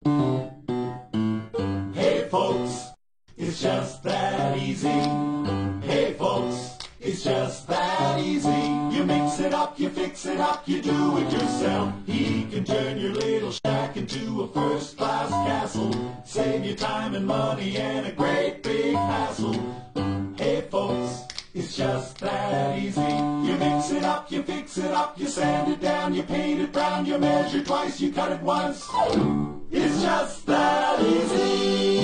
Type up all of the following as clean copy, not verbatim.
Hey folks, it's just that easy. Hey folks, it's just that easy. You mix it up, you fix it up, you do it yourself. He can turn your little shack into a first-class castle. Save you time and money and a great big hassle. Hey folks, it's just that easy. You mix it up, you fix it up, you sand it down, you paint it brown, you measure twice, you cut it once. It's just that easy.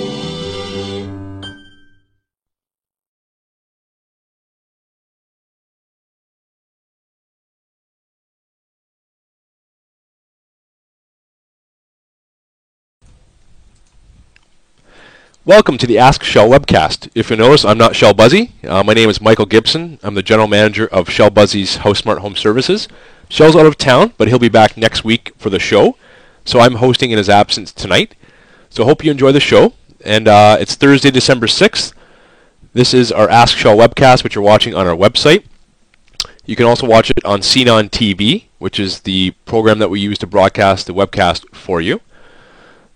Welcome to the Ask Shell webcast. If you notice, I'm not Shell Buzzy. My name is Michael Gibson. I'm the general manager of Shell Buzzy's House Smart Home Services. Shell's out of town, but he'll be back next week for the show. So I'm hosting in his absence tonight. So hope you enjoy the show. And it's Thursday, December 6th. This is our Ask Shell webcast, which you're watching on our website. You can also watch it on CNON TV, which is the program that we use to broadcast the webcast for you.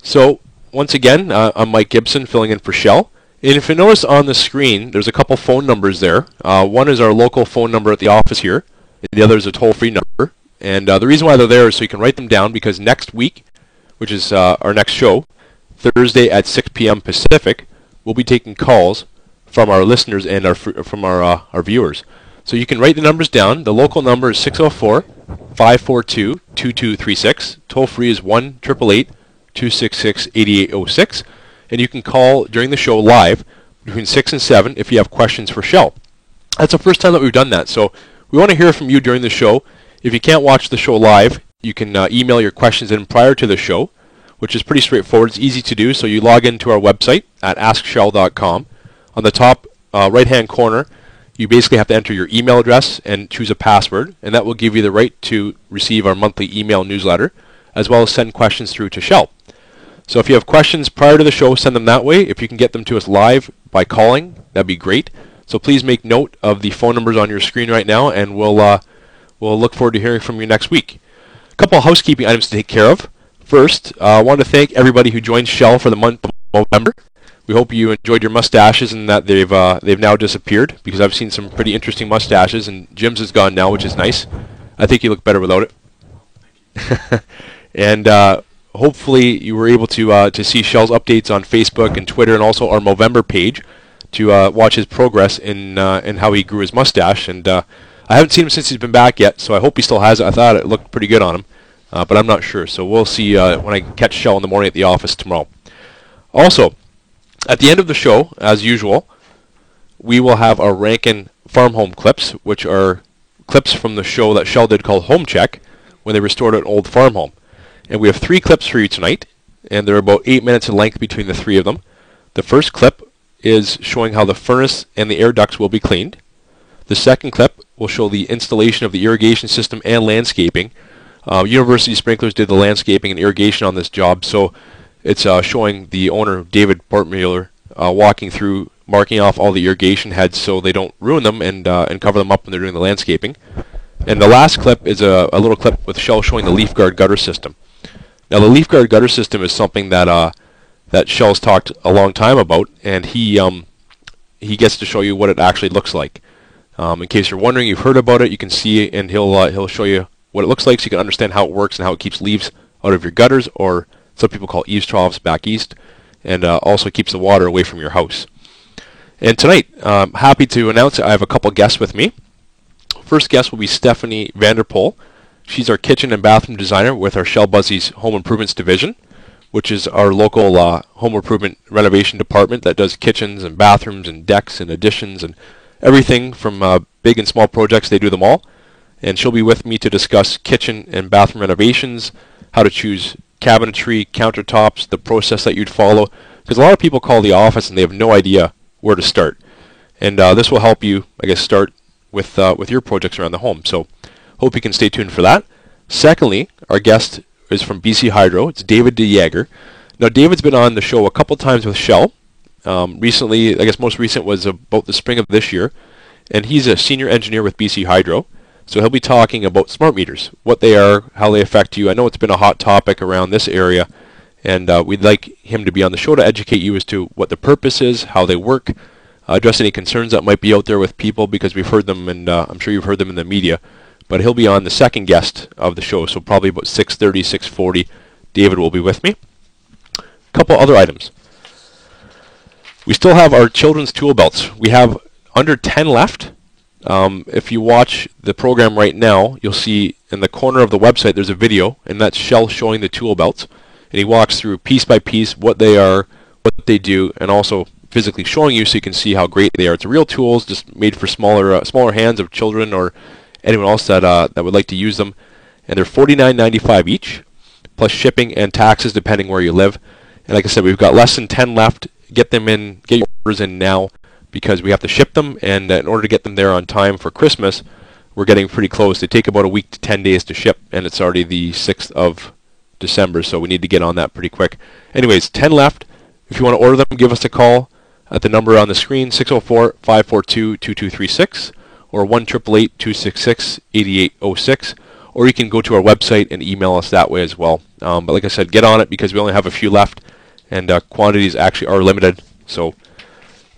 So once again, I'm Mike Gibson, filling in for Shell. And if you notice on the screen, there's a couple phone numbers there. One is our local phone number at the office here, and the other is a toll-free number. And the reason why they're there is so you can write them down, because next week, which is our next show, Thursday at 6 p.m. Pacific, we'll be taking calls from our listeners and from our viewers. So you can write the numbers down. The local number is 604-542-2236. Toll-free is 1-888-266-8806, and you can call during the show live between 6 and 7 if you have questions for Shell. That's the first time that we've done that, so we want to hear from you during the show. If you can't watch the show live, you can email your questions in prior to the show, which is pretty straightforward. It's easy to do, so you log into our website at askshell.com. On the top right-hand corner, you basically have to enter your email address and choose a password, and that will give you the right to receive our monthly email newsletter, as well as send questions through to Shell. So if you have questions prior to the show, send them that way. If you can get them to us live by calling, that'd be great. So please make note of the phone numbers on your screen right now, and we'll look forward to hearing from you next week. A couple of housekeeping items to take care of. First, I want to thank everybody who joined Shell for the month of November. We hope you enjoyed your mustaches and that they've now disappeared, because I've seen some pretty interesting mustaches, and Jim's is gone now, which is nice. I think you look better without it. And hopefully you were able to see Shell's updates on Facebook and Twitter, and also our Movember page to watch his progress in how he grew his mustache. And I haven't seen him since he's been back yet, so I hope he still has it. I thought it looked pretty good on him, but I'm not sure. So we'll see when I catch Shell in the morning at the office tomorrow. Also, at the end of the show, as usual, we will have our Rankin Farm Home clips, which are clips from the show that Shell did called Home Check, when they restored an old farm home. And we have 3 clips for you tonight, and they're about 8 minutes in length between the 3 of them. The first clip is showing how the furnace and the air ducts will be cleaned. The second clip will show the installation of the irrigation system and landscaping. University Sprinklers did the landscaping and irrigation on this job, so it's showing the owner, David Portmuller, walking through, marking off all the irrigation heads so they don't ruin them, and cover them up when they're doing the landscaping. And the last clip is a little clip with Shell showing the leaf guard gutter system. Now, the leaf guard gutter system is something that Shell's talked a long time about, and he gets to show you what it actually looks like. In case you're wondering, you've heard about it, you can see it, and he'll show you what it looks like so you can understand how it works and how it keeps leaves out of your gutters, or some people call eaves troughs back east, and also keeps the water away from your house. And tonight, I'm happy to announce I have a couple guests with me. First guest will be Stephanie Vanderpool. She's our kitchen and bathroom designer with our Shell Buzzy's Home Improvements Division, which is our local home improvement renovation department that does kitchens and bathrooms and decks and additions and everything from big and small projects. They do them all. And she'll be with me to discuss kitchen and bathroom renovations, how to choose cabinetry, countertops, the process that you'd follow. Because a lot of people call the office and they have no idea where to start. And this will help you, I guess, start with your projects around the home. So hope you can stay tuned for that. Secondly, our guest is from BC Hydro. It's David DeJager. Now, David's been on the show a couple times with Shell. Recently, I guess most recent was about the spring of this year. And he's a senior engineer with BC Hydro. So he'll be talking about smart meters, what they are, how they affect you. I know it's been a hot topic around this area, and we'd like him to be on the show to educate you as to what the purpose is, how they work, address any concerns that might be out there with people, because we've heard them, and I'm sure you've heard them in the media. But he'll be on the second guest of the show, so probably about 6:30, 6:40, David will be with me. A couple other items. We still have our children's tool belts. We have under 10 left. If you watch the program right now, you'll see in the corner of the website there's a video, and that's Shell showing the tool belts. And he walks through piece by piece what they are, what they do, and also physically showing you so you can see how great they are. It's real tools, just made for smaller hands of children or anyone else that would like to use them. And they're $49.95 each, plus shipping and taxes depending where you live. And like I said, we've got less than 10 left. Get them in, get your orders in now, because we have to ship them, and in order to get them there on time for Christmas, we're getting pretty close. They take about a week to 10 days to ship, and it's already the 6th of December, so we need to get on that pretty quick. Anyways, 10 left. If you want to order them, give us a call at the number on the screen, 604-542-2236, or 1-888-266-8806, or you can go to our website and email us that way as well. But like I said, get on it because we only have a few left, and quantities actually are limited, so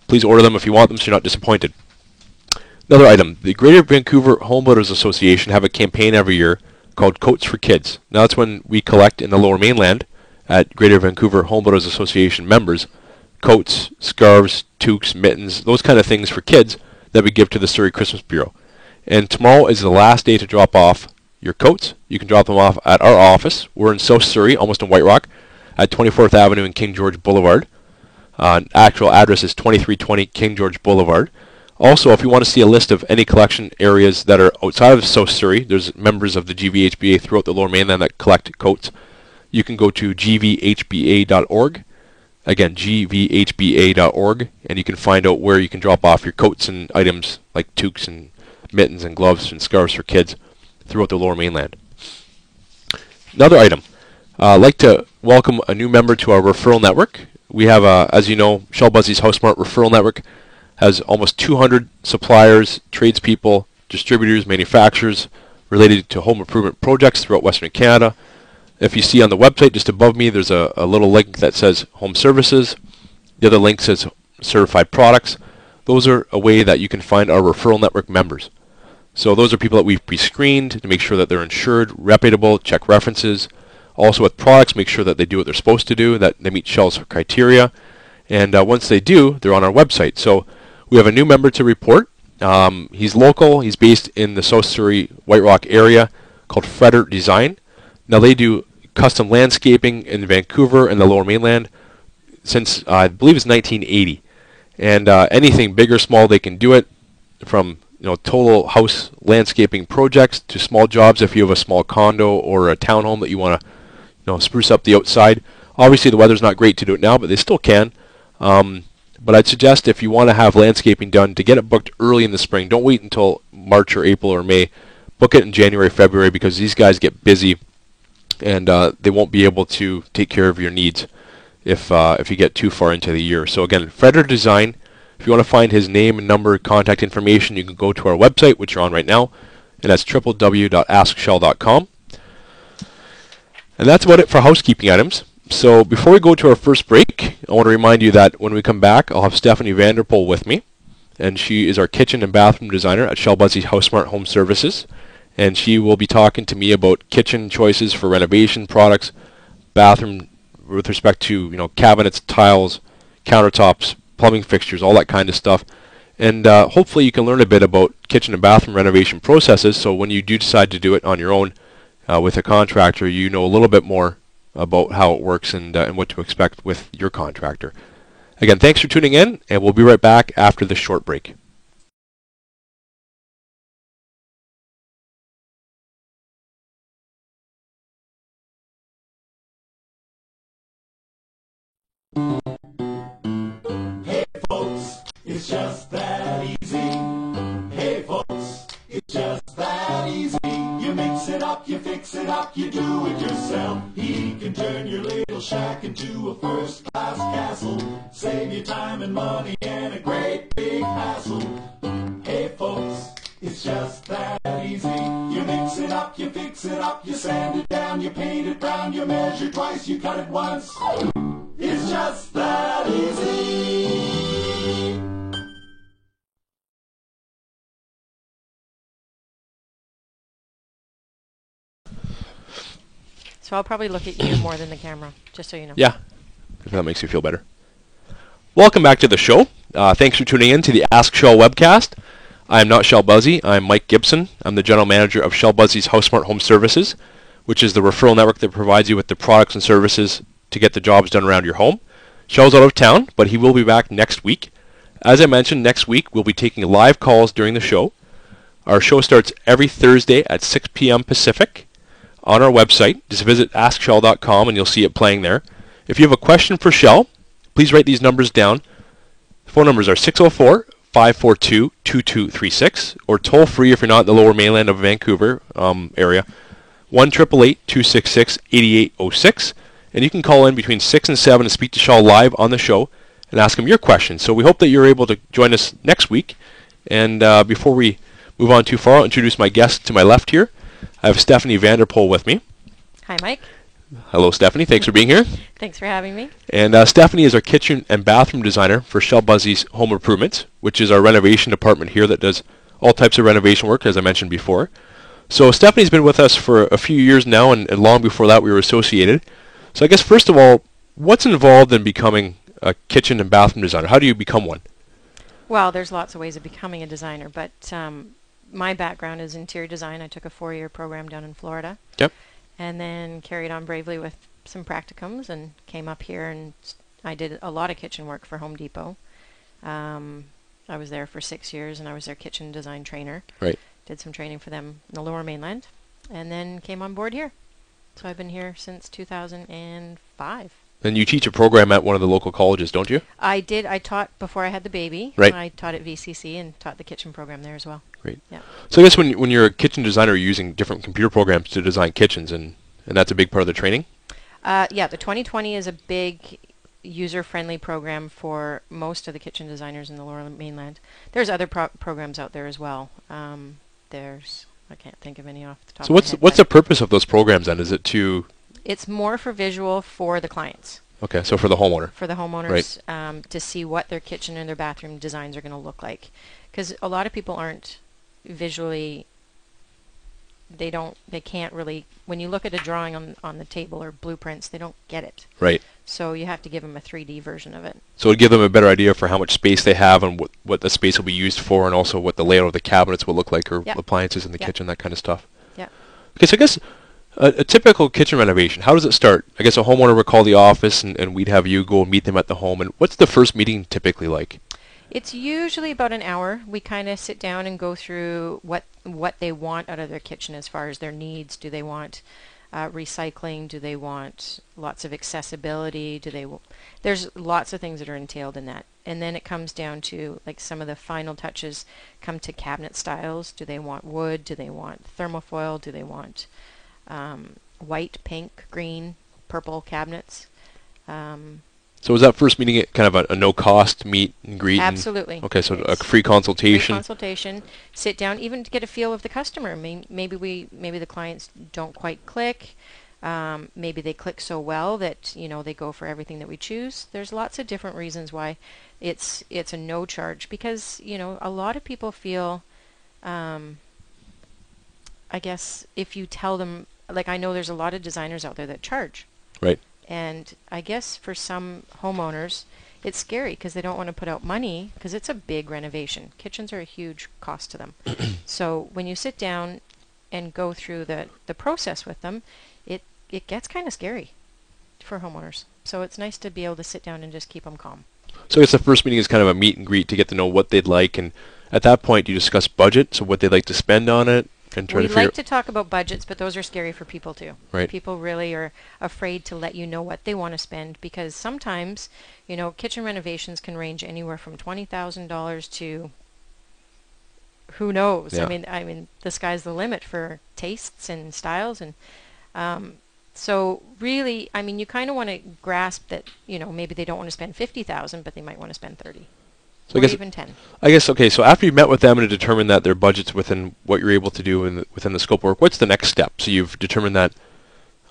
please order them if you want them so you're not disappointed. Another item, the Greater Vancouver Home Builders Association have a campaign every year called Coats for Kids. Now that's when we collect in the Lower Mainland at Greater Vancouver Home Builders Association members coats, scarves, toques, mittens, those kind of things for kids that we give to the Surrey Christmas Bureau. And tomorrow is the last day to drop off your coats. You can drop them off at our office. We're in South Surrey, almost in White Rock, at 24th Avenue and King George Boulevard. Actual address is 2320 King George Boulevard. Also, if you want to see a list of any collection areas that are outside of South Surrey, there's members of the GVHBA throughout the Lower Mainland that collect coats. You can go to gvhba.org. Again, gvhba.org, and you can find out where you can drop off your coats and items like toques and mittens and gloves and scarves for kids throughout the Lower Mainland. Another item, I'd like to welcome a new member to our referral network. We have, as you know, Shell Buzzy's HouseSmart referral network has almost 200 suppliers, tradespeople, distributors, manufacturers related to home improvement projects throughout Western Canada. If you see on the website just above me, there's a little link that says Home Services. The other link says Certified Products. Those are a way that you can find our referral network members. So those are people that we've pre-screened to make sure that they're insured, reputable, check references. Also with products, make sure that they do what they're supposed to do, that they meet Shell's criteria. And once they do, they're on our website. So we have a new member to report. He's local. He's based in the South Surrey, White Rock area called Freder Design. Now they do custom landscaping in Vancouver and the Lower Mainland since I believe it's 1980. And anything big or small, they can do it, from total house landscaping projects to small jobs if you have a small condo or a townhome that you want to spruce up the outside. Obviously the weather's not great to do it now, but they still can. But I'd suggest if you want to have landscaping done, to get it booked early in the spring. Don't wait until March or April or May. Book it in January, February, because these guys get busy, and they won't be able to take care of your needs if you get too far into the year. So again, Freder Design. If you want to find his name and number, contact information, you can go to our website, which you're on right now, and that's www.askshell.com. And that's about it for housekeeping items. So before we go to our first break, I want to remind you that when we come back, I'll have Stephanie Vanderpool with me, and she is our kitchen and bathroom designer at Shell Buzzy HouseSmart Home Services, and she will be talking to me about kitchen choices for renovation products, bathroom with respect to cabinets, tiles, countertops, plumbing fixtures, all that kind of stuff. And hopefully you can learn a bit about kitchen and bathroom renovation processes, so when you do decide to do it on your own with a contractor, you know a little bit more about how it works and what to expect with your contractor. Again, thanks for tuning in, and we'll be right back after this short break. Hey folks, it's just that easy. Hey folks, it's just that easy. You mix it up, you fix it up, you do it yourself. He can turn your little shack into a first-class castle. Save you time and money and a great big hassle. Hey folks, It's just that easy. You mix it up, you fix it up, you sand it down, you paint it brown, you measure twice, you cut it once. It's just that easy. So I'll probably look at you more than the camera, just so you know. Yeah, if that makes you feel better. Welcome back to the show. Thanks for tuning in to the Ask Shell webcast. I am not Shell Buzzy. I'm Mike Gibson. I'm the general manager of Shell Buzzy's HouseSmart Home Services, which is the referral network that provides you with the products and services to get the jobs done around your home. Shell's out of town, but he will be back next week. As I mentioned, next week we'll be taking live calls during the show. Our show starts every Thursday at 6 p.m. Pacific on our website. Just visit askshell.com and you'll see it playing there. If you have a question for Shell, please write these numbers down. The phone numbers are 604-542-2236 or toll free if you're not in the lower mainland of Vancouver area, 1-888-266-8806. And you can call in between 6 and 7 and speak to Shell live on the show and ask him your questions. So we hope that you're able to join us next week. And before we move on too far, I'll introduce my guest to my left here. I have Stephanie Vanderpool with me. Hi, Mike. Hello, Stephanie. Thanks for being here. Thanks for having me. And Stephanie is our kitchen and bathroom designer for Shell Buzzy's Home Improvements, which is our renovation department here that does all types of renovation work, as I mentioned before. So Stephanie's been with us for a few years now, and long before that we were associated. So I guess, first of all, what's involved in becoming a kitchen and bathroom designer? How do you become one? Well, there's lots of ways of becoming a designer, but my background is interior design. I took a 4-year program down in Florida. Yep. And then carried on bravely with some practicums and came up here, and I did a lot of kitchen work for Home Depot. I was there for 6 years, and I was their kitchen design trainer. Right. Did some training for them in the lower mainland, and then came on board here. So I've been here since 2005. And you teach a program at one of the local colleges, don't you? I did. I taught before I had the baby. Right. I taught at VCC and taught the kitchen program there as well. Great. Yeah. So I guess when you're a kitchen designer, you're using different computer programs to design kitchens, and that's a big part of the training? Yeah, the 2020 is a big user-friendly program for most of the kitchen designers in the lower mainland. There's other programs out there as well. I can't think of any off the top of my head. So what's the purpose of those programs then? Is it to... It's more for visual for the clients. Okay, so for the homeowner. For the homeowners, right. To see what their kitchen and their bathroom designs are going to look like. Because a lot of people aren't visually... They can't really... When you look at a drawing on the table or blueprints, they don't get it. Right. So you have to give them a 3D version of it. So it'll give them a better idea for how much space they have and what the space will be used for, and also what the layout of the cabinets will look like, or appliances in the kitchen, that kind of stuff. Yeah. Okay, so I guess a typical kitchen renovation, how does it start? I guess a homeowner would call the office, and we'd have you go and meet them at the home. And what's the first meeting typically like? It's usually about an hour. We kind of sit down and go through what they want out of their kitchen as far as their needs. Do they want recycling? Do they want lots of accessibility? There's lots of things that are entailed in that. And then it comes down to, like, some of the final touches come to cabinet styles. Do they want wood? Do they want thermofoil? Do they want white, pink, green, purple cabinets? So is that first meeting kind of a no-cost meet and greet? Absolutely. Okay, so a free consultation. Free consultation. Sit down, even to get a feel of the customer. Maybe the clients don't quite click. Maybe they click so well that they go for everything that we choose. There's lots of different reasons why it's a no charge, because a lot of people feel. I guess if you tell them, like, I know there's a lot of designers out there that charge. Right. And I guess for some homeowners, it's scary because they don't want to put out money, because it's a big renovation. Kitchens are a huge cost to them. So when you sit down and go through the process with them, it gets kind of scary for homeowners. So it's nice to be able to sit down and just keep them calm. So I guess the first meeting is kind of a meet and greet to get to know what they'd like, and at that point you discuss budget, so what they'd like to spend on it. We like to talk about budgets, but those are scary for people too. Right. People really are afraid to let you know what they want to spend, because sometimes, kitchen renovations can range anywhere from $20,000 to who knows. Yeah. I mean, the sky's the limit for tastes and styles, and so really, you kind of want to grasp that, maybe they don't want to spend $50,000, but they might want to spend $30,000. So or I guess even 10. I guess okay. So after you've met with them and determined that their budget's within what you're able to do within the scope of work, what's the next step? So you've determined that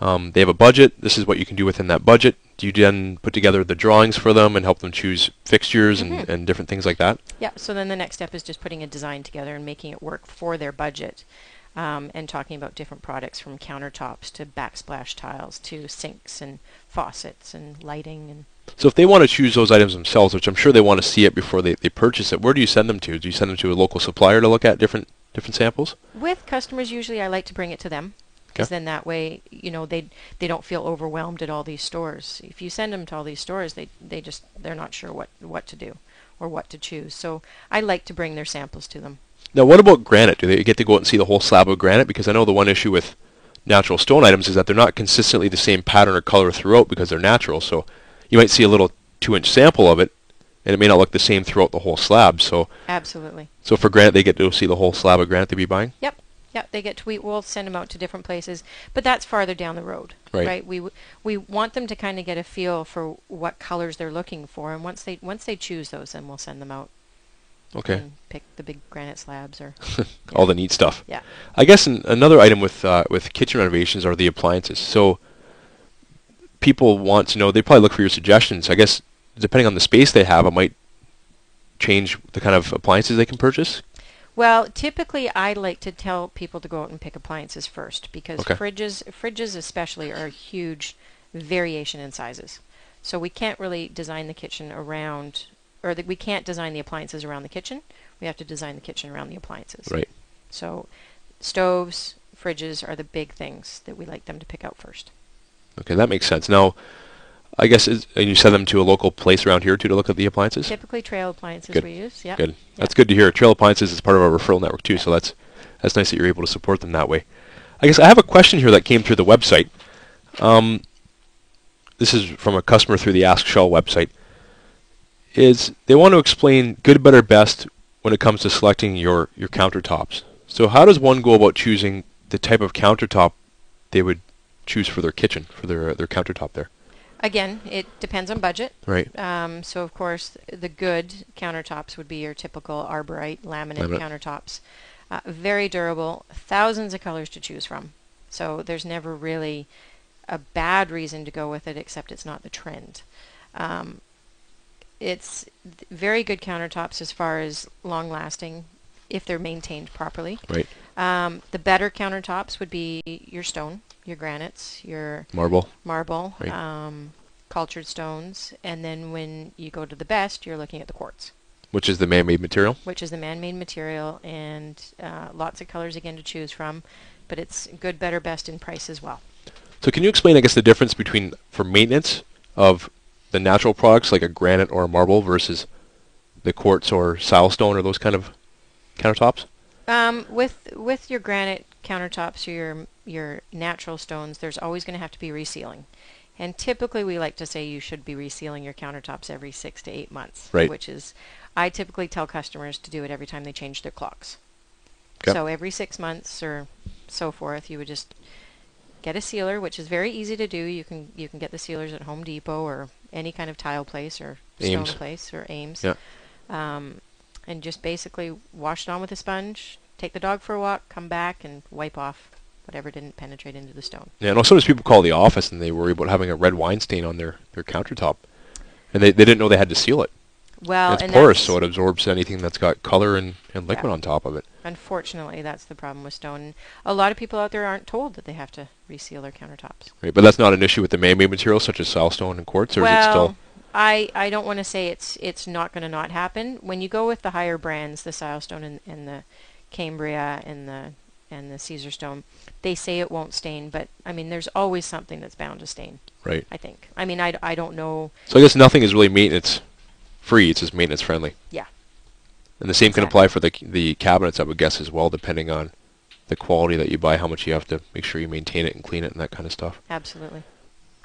they have a budget. This is what you can do within that budget. Do you then put together the drawings for them and help them choose fixtures and different things like that? Yeah, so then the next step is just putting a design together and making it work for their budget, and talking about different products from countertops to backsplash tiles to sinks and faucets and lighting. And So if they want to choose those items themselves, which I'm sure they want to see it before they purchase it, where do you send them to? Do you send them to a local supplier to look at different samples? with customers, usually I like to bring it to them, because Okay. then that way, they don't feel overwhelmed at all these stores. If you send them to all these stores, they're not sure what to do or what to choose. So I like to bring their samples to them. Now, what about granite? Do they get to go out and see the whole slab of granite? Because I know the one issue with natural stone items is that they're not consistently the same pattern or color throughout because they're natural. So you might see a little 2-inch sample of it, and it may not look the same throughout the whole slab. So Absolutely. for granite, they get to go see the whole slab of granite they'd be buying? Yep. Yep, they get to we'll send them out to different places, but that's farther down the road, Right. We want them to kind of get a feel for what colors they're looking for, and once they choose those, then we'll send them out Okay. and pick the big granite slabs or All the neat stuff. yeah. I guess another item with kitchen renovations are the appliances. So people want to know, they probably look for your suggestions. I guess depending on the space they have, it might change the kind of appliances they can purchase. Well, typically I like to tell people to go out and pick appliances first, because Okay. fridges especially are a huge variation in sizes. So we can't really design the kitchen around, we can't design the appliances around the kitchen. We have to design the kitchen around the appliances. Right. So stoves, fridges are the big things that we like them to pick out first. Okay, that makes sense. Now, I guess and you send them to a local place around here too to look at the appliances? Typically Trail appliances Good. we use. Yeah. Good. That's good to hear. Trail Appliances is part of our referral network too, so that's nice that you're able to support them that way. I guess I have a question here that came through the website. This is from a customer through the Ask Shell website. Is they want to explain good, better, best when it comes to selecting your countertops. So how does one go about choosing the type of countertop they would choose for their kitchen, for their countertop there? Again, it depends on budget. Right. So of course, the good countertops would be your typical Arborite laminate countertops. Very durable, thousands of colors to choose from. So there's never really a bad reason to go with it, except it's not the trend. It's very good countertops as far as long lasting, if they're maintained properly. Right. The better countertops would be your stone, your granites, your Marble. marble, cultured stones, and then when you go to the best, you're looking at the quartz, Which is the man-made material. which is the man-made material, and lots of colors again to choose from, but it's good, better, best in price as well. So can you explain, I guess, the difference between, for maintenance of the natural products like a granite or a marble versus the quartz or silestone or those kind of countertops? With your granite countertops or your natural stones, there's always going to have to be resealing. And typically we like to say you should be resealing your countertops every 6 to 8 months, Right. which is, I typically tell customers to do it every time they change their clocks. Okay. So every 6 months or so forth, you would just get a sealer, which is very easy to do. You can get the sealers at Home Depot or any kind of tile place or stone Ames. place or Ames. Yeah. And just basically wash it on with a sponge, take the dog for a walk, come back and wipe off whatever didn't penetrate into the stone. Yeah, and sometimes people call the office and they worry about having a red wine stain on their countertop. And they didn't know they had to seal it. Well, It's and porous, that's, so it absorbs anything that's got color and liquid Yeah. on top of it. unfortunately, that's the problem with stone. A lot of people out there aren't told that they have to reseal their countertops. Right, but that's not an issue with the man-made materials such as silestone and quartz, or is it still? I don't want to say it's not going to not happen. When you go with the higher brands, the Silestone and the Cambria and the Caesar stone, they say it won't stain, but I mean there's always something that's bound to stain. Right. I think. I mean I don't know. So I guess nothing is really maintenance free. It's just maintenance friendly. Yeah. And the same can Exactly. apply for the cabinets, I would guess, as well, depending on the quality that you buy, how much you have to make sure you maintain it and clean it and that kind of stuff. Absolutely.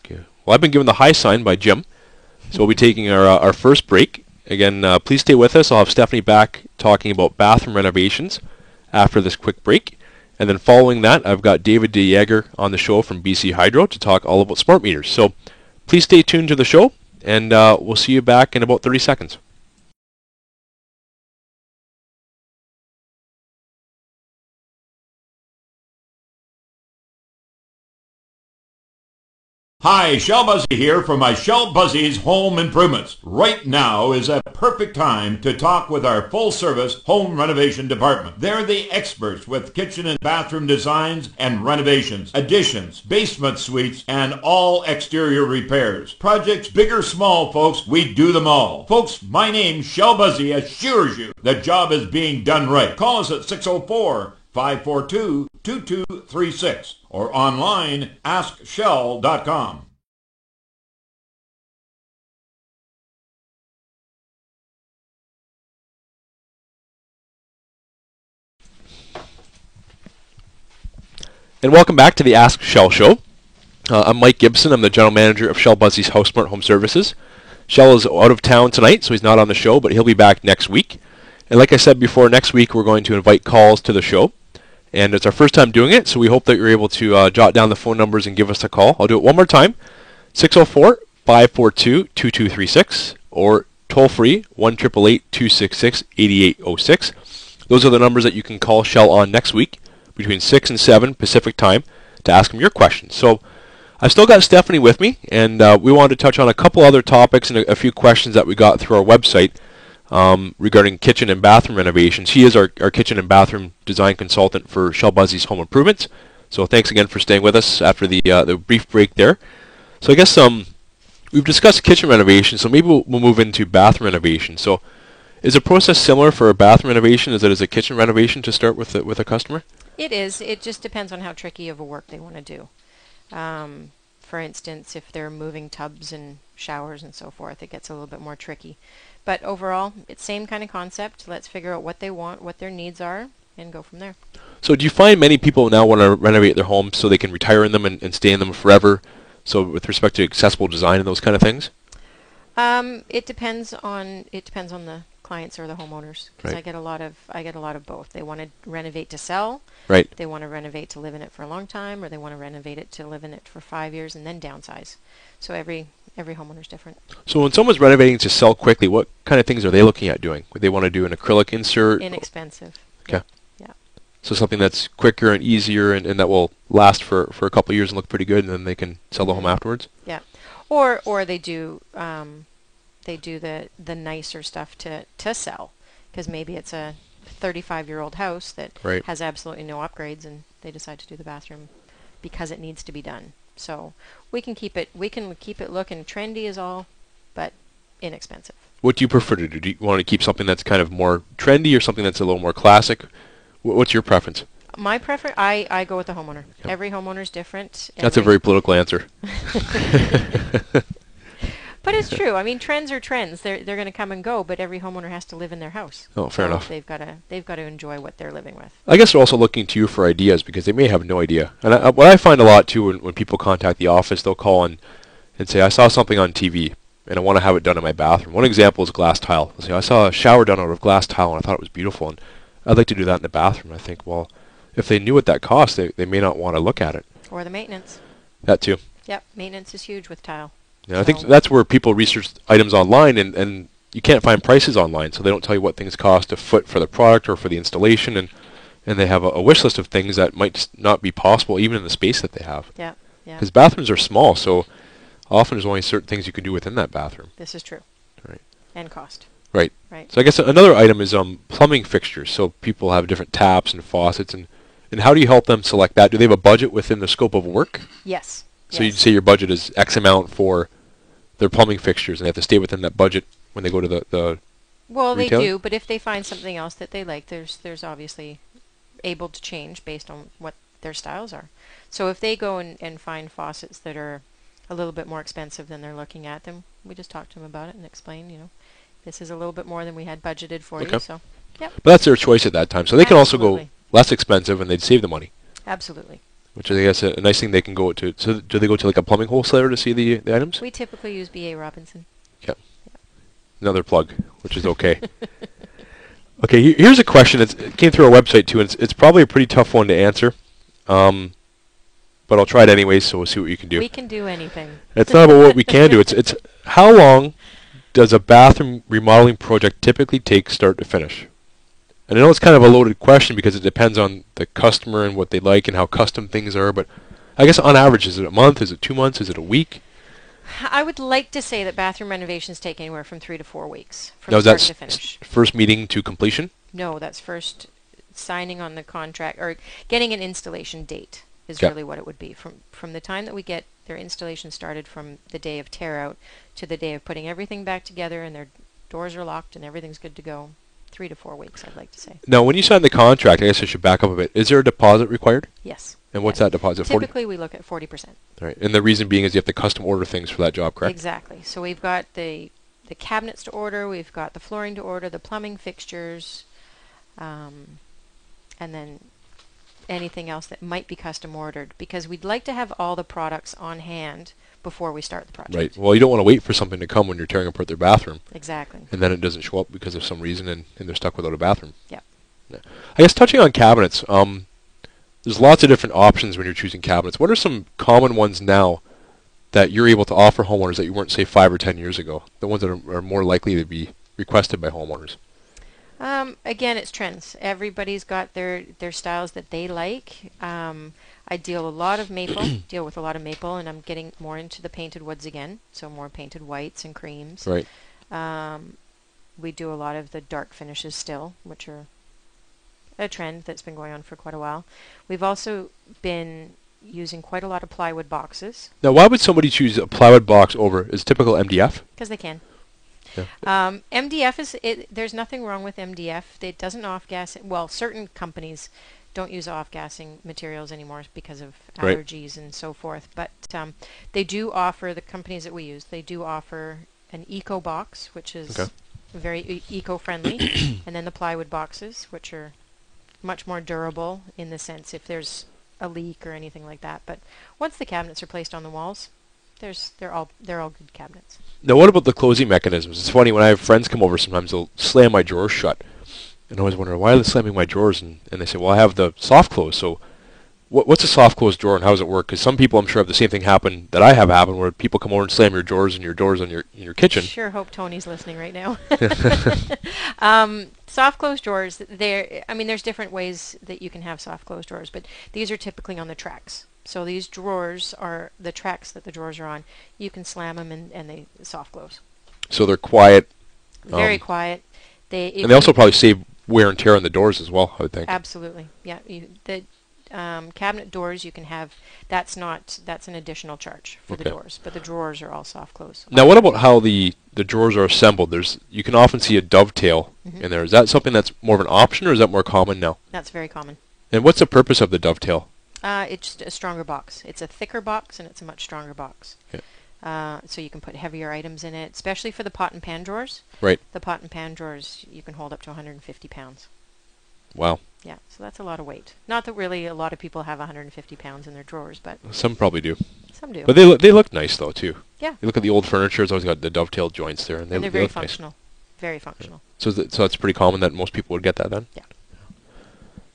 Okay. Well, I've been given the high sign by Jim, so we'll be taking our first break. Again, please stay with us. I'll have Stephanie back talking about bathroom renovations after this quick break. And then following that, I've got David DeJager on the show from BC Hydro to talk all about smart meters. So please stay tuned to the show, and we'll see you back in about 30 seconds. Hi, Shell Buzzy here for my Shell Buzzy's Home Improvements. Right now is a perfect time to talk with our full-service home renovation department. They're the experts with kitchen and bathroom designs and renovations, additions, basement suites, and all exterior repairs. Projects big or small, folks, we do them all. Folks, my name, Shell Buzzy, assures you the job is being done right. Call us at 604-542-2236 or online, askshell.com. And welcome back to the Ask Shell Show. I'm Mike Gibson. I'm the General Manager of Shell Buzzy's House Smart Home Services. Shell is out of town tonight, so he's not on the show, but he'll be back next week. And like I said before, next week we're going to invite calls to the show. And it's our first time doing it, so we hope that you're able to jot down the phone numbers and give us a call. I'll do it one more time, 604-542-2236, or toll-free, 1-888-266-8806. Those are the numbers that you can call Shell on next week, between 6 and 7 Pacific time, to ask him your questions. So I've still got Stephanie with me, and we wanted to touch on a couple other topics and a few questions that we got through our website regarding kitchen and bathroom renovations. She is our kitchen and bathroom design consultant for Shell Buzzy's Home Improvements. So thanks again for staying with us after the brief break there. So I guess we've discussed kitchen renovation, so maybe we'll move into bathroom renovation. So is the process similar for a bathroom renovation as it is a kitchen renovation to start with a customer? It is. It just depends on how tricky of a work they want to do. For instance, if they're moving tubs and showers and so forth, it gets a little bit more tricky. But overall, it's same kind of concept. Let's figure out what they want, what their needs are, and go from there. So do you find many people now want to renovate their homes so they can retire in them and stay in them forever? So with respect to accessible design and those kind of things? It depends on the clients or the homeowners, because Right. I get a lot of both. They want to renovate to sell, Right. they want to renovate to live in it for a long time, or they want to renovate it to live in it for 5 years and then downsize. So every homeowner's different. So when someone's renovating to sell quickly, what kind of things are they looking at doing? Would they want to do an acrylic insert? Inexpensive. Okay. Yeah. So something that's quicker and easier and that will last for a couple of years and look pretty good, and then they can sell the home afterwards? Yeah. Or they do the nicer stuff to sell, because maybe it's a 35-year-old house that Right. has absolutely no upgrades, and they decide to do the bathroom because it needs to be done. So we can keep it looking trendy as all, but inexpensive. What do you prefer to do? Do you want to keep something that's kind of more trendy or something that's a little more classic? What's your preference? My preference, I go with the homeowner. Yep. Every homeowner's different. That's a very political answer. But it's true. I mean, trends are trends. They're going to come and go, but every homeowner has to live in their house. Oh, fair enough. They've got to enjoy what they're living with. I guess they're also looking to you for ideas because they may have no idea. And what I find a lot too when people contact the office, they'll call and say, I saw something on TV and I want to have it done in my bathroom. One example is glass tile. They'll say, I saw a shower done out of glass tile and I thought it was beautiful and I'd like to do that in the bathroom. I think, well, if they knew what that cost, they may not want to look at it. Or the maintenance. That too. Yep, maintenance is huge with tile. Yeah, I think that's where people research items online, and you can't find prices online, so they don't tell you what things cost a foot for the product or for the installation, and they have a wish list of things that might not be possible even in the space that they have. Yeah, yeah. Because bathrooms are small, so often there's only certain things you can do within that bathroom. This is true. Right. And cost. Right. Right. So I guess another item is plumbing fixtures. So people have different taps and faucets, and how do you help them select that? Do they have a budget within the scope of work? Yes. So you'd say your budget is X amount for their plumbing fixtures, and they have to stay within that budget when they go to the Well, retailer? they do, but if they find something else that they like, there's obviously able to change based on what their styles are. So if they go and find faucets that are a little bit more expensive than they're looking at, then we just talk to them about it and explain, this is a little bit more than we had budgeted for you. So, yep. But that's their choice at that time. So they can also go Absolutely. less expensive, and they'd save the money. Absolutely. Which I guess a nice thing they can go to. So do they go to like a plumbing wholesaler to see the items? We typically use B.A. Robinson. Yeah. Another plug, which is okay. Okay, here's a question. It came through our website too, and it's probably a pretty tough one to answer. But I'll try it anyway, so we'll see what you can do. We can do anything. It's not about what we can do. It's how long does a bathroom remodeling project typically take start to finish? And I know it's kind of a loaded question because it depends on the customer and what they like and how custom things are, but I guess on average, is it a month? Is it 2 months? Is it a week? I would like to say that bathroom renovations take anywhere from 3 to 4 weeks from Now, is start that to finish. first meeting to completion? No, that's first signing on the contract or getting an installation date is Okay. really what it would be. From the time that we get their installation started from the day of tear out to the day of putting everything back together and their doors are locked and everything's good to go. 3 to 4 weeks, I'd like to say. Now, when you sign the contract, I guess I should back up a bit. Is there a deposit required? Yes. And what's Yes. that deposit? 40? Typically, we look at 40%. Right. And the reason being is you have to custom order things for that job, correct? Exactly. So we've got the cabinets to order, we've got the flooring to order, the plumbing fixtures, and then anything else that might be custom ordered, because we'd like to have all the products on hand before we start the project. Right. Well, you don't want to wait for something to come when you're tearing apart their bathroom, Exactly. and then it doesn't show up because of some reason, and they're stuck without a bathroom. Yep. Yeah. I guess touching on cabinets, there's lots of different options when you're choosing cabinets. What are some common ones now that you're able to offer homeowners that you weren't, say, 5 or 10 years ago? The ones that are more likely to be requested by homeowners. Again, it's trends. Everybody's got their styles that they like. I deal with a lot of maple, and I'm getting more into the painted woods again, so more painted whites and creams. Right. We do a lot of the dark finishes still, which are a trend that's been going on for quite a while. We've also been using quite a lot of plywood boxes. Now, why would somebody choose a plywood box over is typical MDF? Because they can. Yeah. MDF there's nothing wrong with MDF. It doesn't off-gas. Well, certain companies don't use off-gassing materials anymore because of Right. allergies and so forth. But they do offer, the companies that we use, they do offer an eco box, which is Okay. very eco-friendly, and then the plywood boxes, which are much more durable in the sense if there's a leak or anything like that. But once the cabinets are placed on the walls, they're all good cabinets. Now, what about the closing mechanisms? It's funny, when I have friends come over, sometimes they'll slam my drawers shut. And I always wonder, why are they slamming my drawers? And they say, well, I have the soft close. So what's a soft close drawer, and how does it work? Because some people, I'm sure, have the same thing happen that I have happen, where people come over and slam your drawers and your doors on your kitchen. Sure hope Tony's listening right now. Soft close drawers, there's different ways that you can have soft close drawers, but these are typically on the tracks. So these drawers are the tracks that the drawers are on. You can slam them and they soft close. So they're quiet. Very quiet. And they also probably save wear and tear on the doors as well, I would think. Absolutely. Yeah. The cabinet doors you can have, that's an additional charge for the Okay. doors, but the drawers are all soft close. Now, what about how the drawers are assembled? You can often see a dovetail in there. Is that something that's more of an option, or is that more common now? That's very common. And what's the purpose of the dovetail? It's just a stronger box. It's a thicker box and it's a much stronger box. Okay. So you can put heavier items in it, especially for the pot and pan drawers. Right. The pot and pan drawers, you can hold up to 150 pounds. Wow. Yeah, so that's a lot of weight. Not that really a lot of people have 150 pounds in their drawers, but Some probably do. some do. But they look nice, though, too. Yeah. You look at the old furniture, it's always got the dovetail joints there, and they're they very look nice. functional. Very functional. So that's pretty common that most people would get that then? Yeah.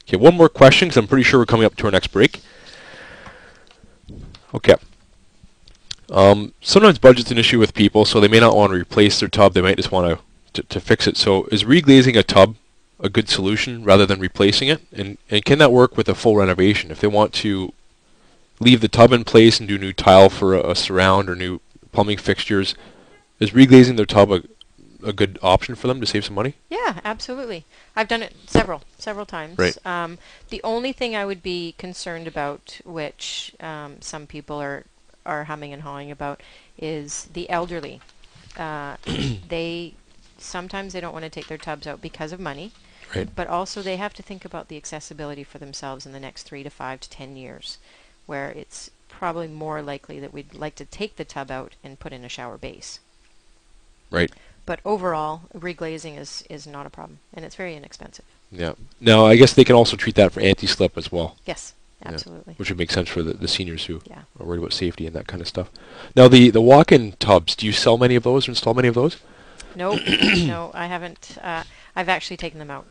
Okay, one more question, because I'm pretty sure we're coming up to our next break. Okay. Sometimes budget's an issue with people, so they may not want to replace their tub. They might just want to fix it. So is reglazing a tub a good solution rather than replacing it? And can that work with a full renovation? If they want to leave the tub in place and do new tile for a surround or new plumbing fixtures, is reglazing their tub a good option for them to save some money? Yeah, absolutely. I've done it several times. Right. The only thing I would be concerned about, which some people are humming and hawing about, is the elderly. Sometimes they don't want to take their tubs out because of money, Right. but also they have to think about the accessibility for themselves in the next 3 to 5 to 10 years, where it's probably more likely that we'd like to take the tub out and put in a shower base. Right. But overall, reglazing is not a problem, and it's very inexpensive. Yeah. Now, I guess they can also treat that for anti-slip as well. Yes, Yeah. absolutely. Which would make sense for the seniors who Yeah. are worried about safety and that kind of stuff. Now, the walk-in tubs, do you sell many of those or install many of those? No, no, I haven't. I've actually taken them out.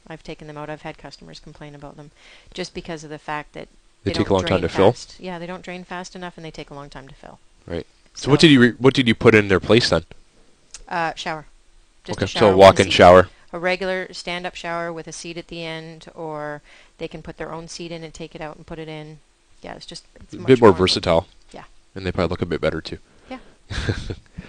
I've taken them out. I've had customers complain about them just because of the fact that They take don't a long time drain to fill? fast. Yeah, they don't drain fast enough, and they take a long time to fill. Right. So what did you put in their place then? Shower. Just Okay, a shower so a with walk-in seat. shower. A regular stand-up shower with a seat at the end, or they can put their own seat in and take it out and put it in. Yeah, it's A much bit more versatile. Yeah. And they probably look a bit better too. Yeah.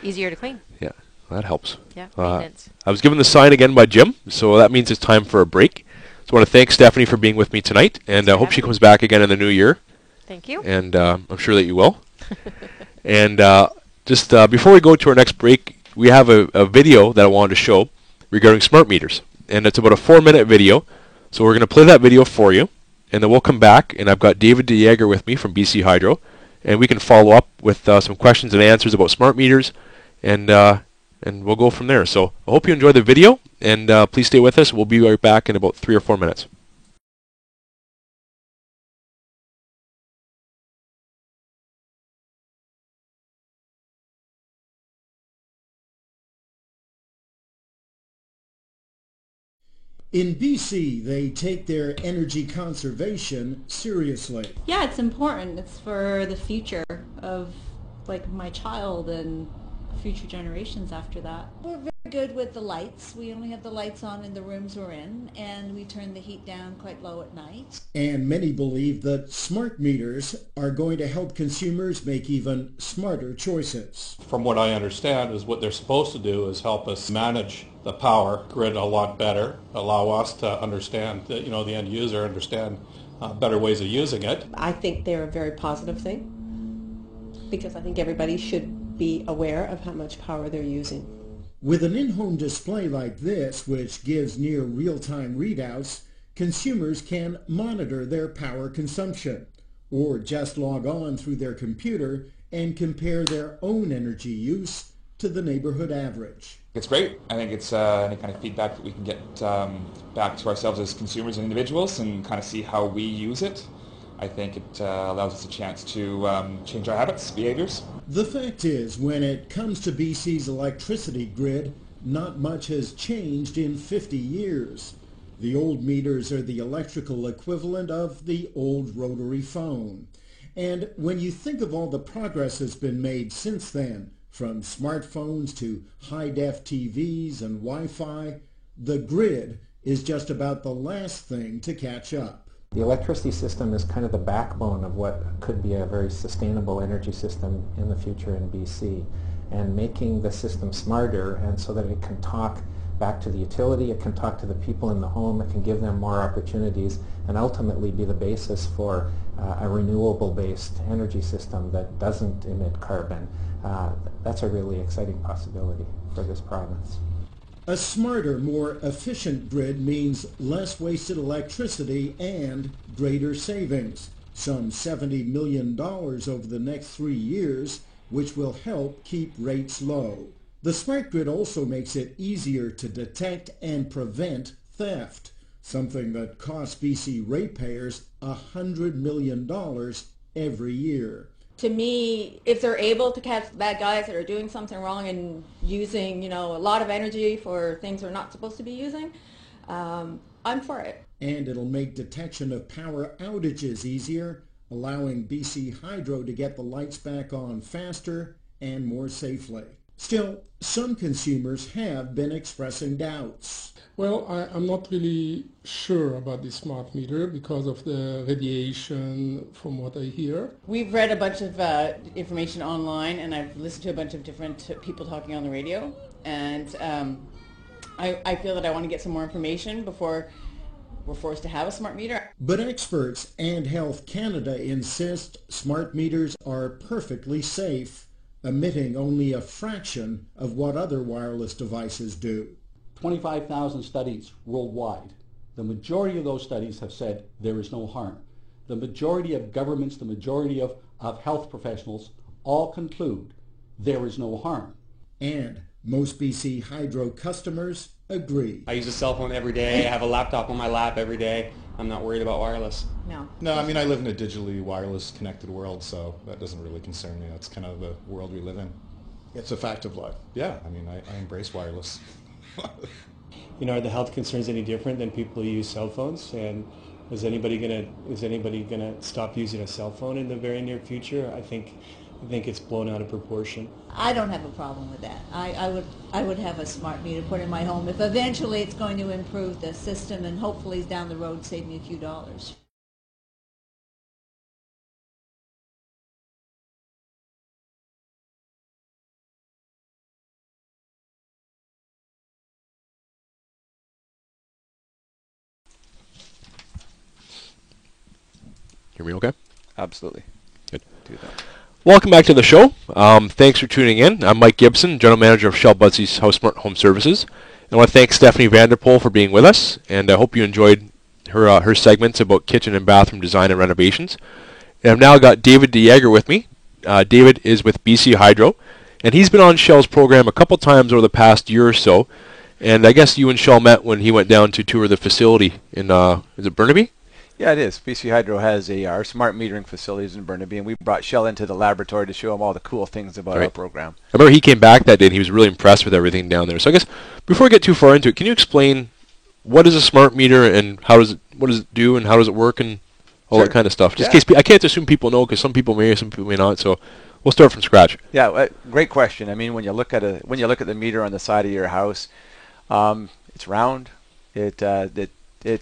Easier to clean. Yeah, that helps. Yeah, maintenance. I was given the sign again by Jim, so that means it's time for a break. So I want to thank Stephanie for being with me tonight, and I hope she comes back again in the new year. Thank you. And I'm sure that you will. And just before we go to our next break, we have a video that I wanted to show regarding smart meters. And it's about a 4-minute video. So we're going to play that video for you, and then we'll come back, and I've got David DeJager with me from BC Hydro, and we can follow up with some questions and answers about smart meters, and we'll go from there. So I hope you enjoy the video, and please stay with us. We'll be right back in about 3 or 4 minutes. In BC, they take their energy conservation seriously. Yeah, it's important. It's for the future of like my child and future generations after that. We're very good with the lights. We only have the lights on in the rooms we're in, and we turn the heat down quite low at night. And many believe that smart meters are going to help consumers make even smarter choices. From what I understand is what they're supposed to do is help us manage the power grid a lot better, allow us to understand, the end user understand better ways of using it. I think they're a very positive thing because I think everybody should be aware of how much power they're using. With an in-home display like this, which gives near real-time readouts, consumers can monitor their power consumption or just log on through their computer and compare their own energy use to the neighborhood average. It's great. I think it's any kind of feedback that we can get back to ourselves as consumers and individuals and kind of see how we use it. I think it allows us a chance to change our habits, behaviors. The fact is, when it comes to BC's electricity grid, not much has changed in 50 years. The old meters are the electrical equivalent of the old rotary phone. And when you think of all the progress that's been made since then, from smartphones to high-def TVs and Wi-Fi, the grid is just about the last thing to catch up. The electricity system is kind of the backbone of what could be a very sustainable energy system in the future in BC, and making the system smarter and so that it can talk back to the utility, it can talk to the people in the home, it can give them more opportunities, and ultimately be the basis for a renewable-based energy system that doesn't emit carbon. That's a really exciting possibility for this province. A smarter, more efficient grid means less wasted electricity and greater savings, some $70 million over the next 3 years, which will help keep rates low. The smart grid also makes it easier to detect and prevent theft, something that costs BC ratepayers $100 million every year. To me, if they're able to catch bad guys that are doing something wrong and using, a lot of energy for things they're not supposed to be using, I'm for it. And it'll make detection of power outages easier, allowing BC Hydro to get the lights back on faster and more safely. Still, some consumers have been expressing doubts. Well, I'm not really sure about the smart meter because of the radiation from what I hear. We've read a bunch of information online, and I've listened to a bunch of different people talking on the radio, and I feel that I want to get some more information before we're forced to have a smart meter. But experts and Health Canada insist smart meters are perfectly safe, emitting only a fraction of what other wireless devices do. 25,000 studies worldwide. The majority of those studies have said there is no harm. The majority of governments, the majority of health professionals all conclude there is no harm. And most BC Hydro customers agree. I use a cell phone every day. I have a laptop on my lap every day. I'm not worried about wireless. No, I mean, I live in a digitally wireless connected world, so that doesn't really concern me. That's kind of the world we live in. It's a fact of life. Yeah, I mean, I embrace wireless. Are the health concerns any different than people who use cell phones? And is anybody gonna stop using a cell phone in the very near future? I think it's blown out of proportion. I don't have a problem with that. I would have a smart meter put in my home if eventually it's going to improve the system and hopefully down the road save me a few dollars. hear me okay? Absolutely. Good. Do that. Welcome back to the show. Thanks for tuning in. I'm Mike Gibson, General Manager of Shell Budsy's House Smart Home Services. And I want to thank Stephanie Vanderpool for being with us, and I hope you enjoyed her segments about kitchen and bathroom design and renovations. And I've now got David DeJager with me. David is with BC Hydro, and he's been on Shell's program a couple times over the past year or so. And I guess you and Shell met when he went down to tour the facility in, is it Burnaby? Yeah, it is. BC Hydro has our smart metering facilities in Burnaby, and we brought Shell into the laboratory to show him all the cool things about our program. I remember he came back that day, and he was really impressed with everything down there. So I guess before we get too far into it, can you explain what is a smart meter and what does it do and how does it work and all that kind of stuff? Just in case I can't assume people know, because some people may, some people may not. So we'll start from scratch. Yeah, great question. I mean, when you look at the meter on the side of your house, it's round. It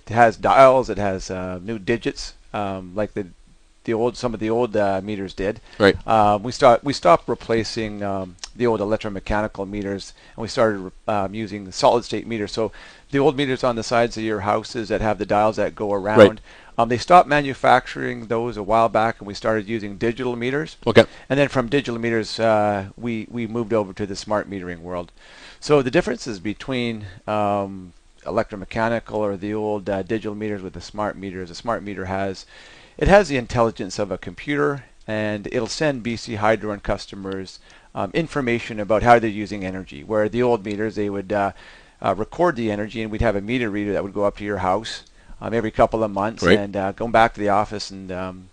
has dials. It has new digits, like some of the old meters did. Right. We stopped replacing the old electromechanical meters, and we started using solid-state meters. So the old meters on the sides of your houses that have the dials that go around, they stopped manufacturing those a while back, and we started using digital meters. Okay. And then from digital meters, we moved over to the smart metering world. So the differences between electromechanical or the old digital meters with the smart meters. A smart meter has the intelligence of a computer, and it'll send BC Hydro and customers information about how they're using energy. Where the old meters, they would record the energy, and we'd have a meter reader that would go up to your house every couple of months and go back to the office and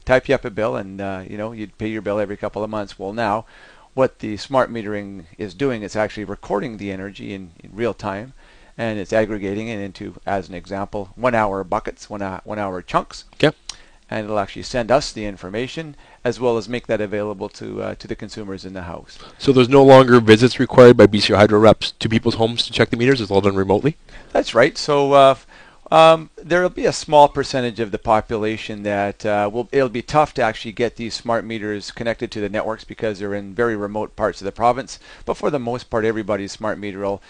type you up a bill, and you'd pay your bill every couple of months. Well, now what the smart metering is doing is actually recording the energy in real time, and it's aggregating it into, as an example, 1 hour buckets, 1 hour chunks. Okay. And it'll actually send us the information as well as make that available to the consumers in the house. So there's no longer visits required by BC Hydro reps to people's homes to check the meters. It's all done remotely? That's right. So there will be a small percentage of the population that it'll be tough to actually get these smart meters connected to the networks because they're in very remote parts of the province. But for the most part, everybody's smart meter will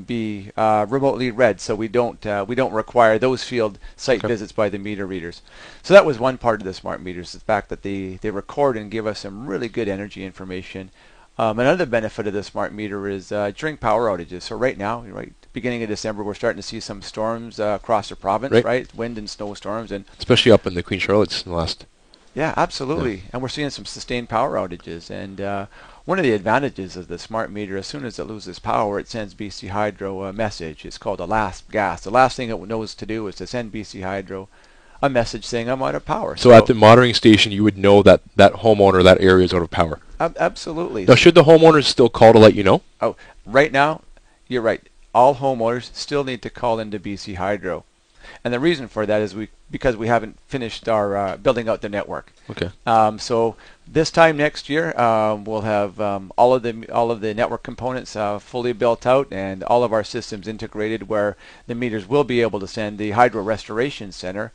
be remotely read, so we don't require those field site visits by the meter readers. So that was one part of the smart meters, the fact that they record and give us some really good energy information. Another benefit of the smart meter is during power outages. So right now, beginning of December, we're starting to see some storms across the province, right? Wind and snowstorms, and especially up in the Queen Charlotte's in the last. Yeah, absolutely. Yeah. And we're seeing some sustained power outages. And one of the advantages of the smart meter, as soon as it loses power, it sends BC Hydro a message. It's called the last gas. The last thing it knows to do is to send BC Hydro a message saying I'm out of power. So at the monitoring station, you would know that that homeowner, that area is out of power. Absolutely. Now, should the homeowners still call to let you know? Oh, right now, you're right. All homeowners still need to call into BC Hydro. And the reason for that is because we haven't finished our building out the network. Okay. So this time next year, we'll have all of the network components fully built out and all of our systems integrated, where the meters will be able to send the Hydro Restoration Center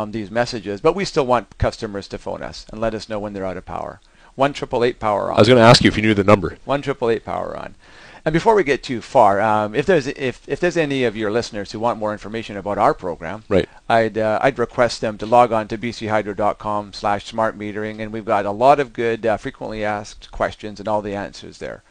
these messages. But we still want customers to phone us and let us know when they're out of power. 1-888 power on. I was going to ask you if you knew the number. 1-888 power on. And before we get too far, if there's any of your listeners who want more information about our program, I'd request them to log on to bchydro.com/smartmetering, and we've got a lot of good frequently asked questions and all the answers there.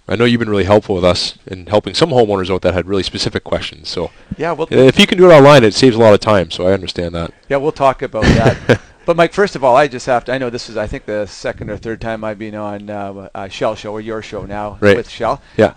I know you've been really helpful with us in helping some homeowners out that had really specific questions. So yeah, if you can do it online, it saves a lot of time. So I understand that. Yeah, we'll talk about that. But Mike, first of all, I just have to, I know this is, I think, the second or third time I've been on Shell Show, or your show now, with Shell. Yeah.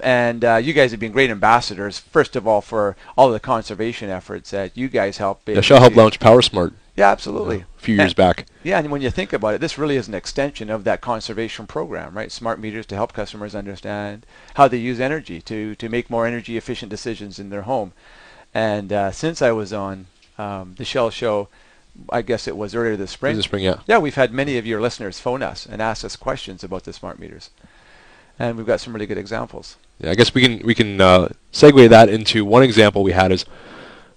And you guys have been great ambassadors, first of all, for all of the conservation efforts that you guys help. Yeah, Shell helped launch PowerSmart. Yeah, absolutely. A few years back. Yeah, and when you think about it, this really is an extension of that conservation program, right? Smart meters to help customers understand how they use energy to make more energy efficient decisions in their home. And since I was on the Shell Show, I guess it was earlier this spring. This spring, yeah. Yeah, we've had many of your listeners phone us and ask us questions about the smart meters, and we've got some really good examples. Yeah, I guess we can segue that into one example we had is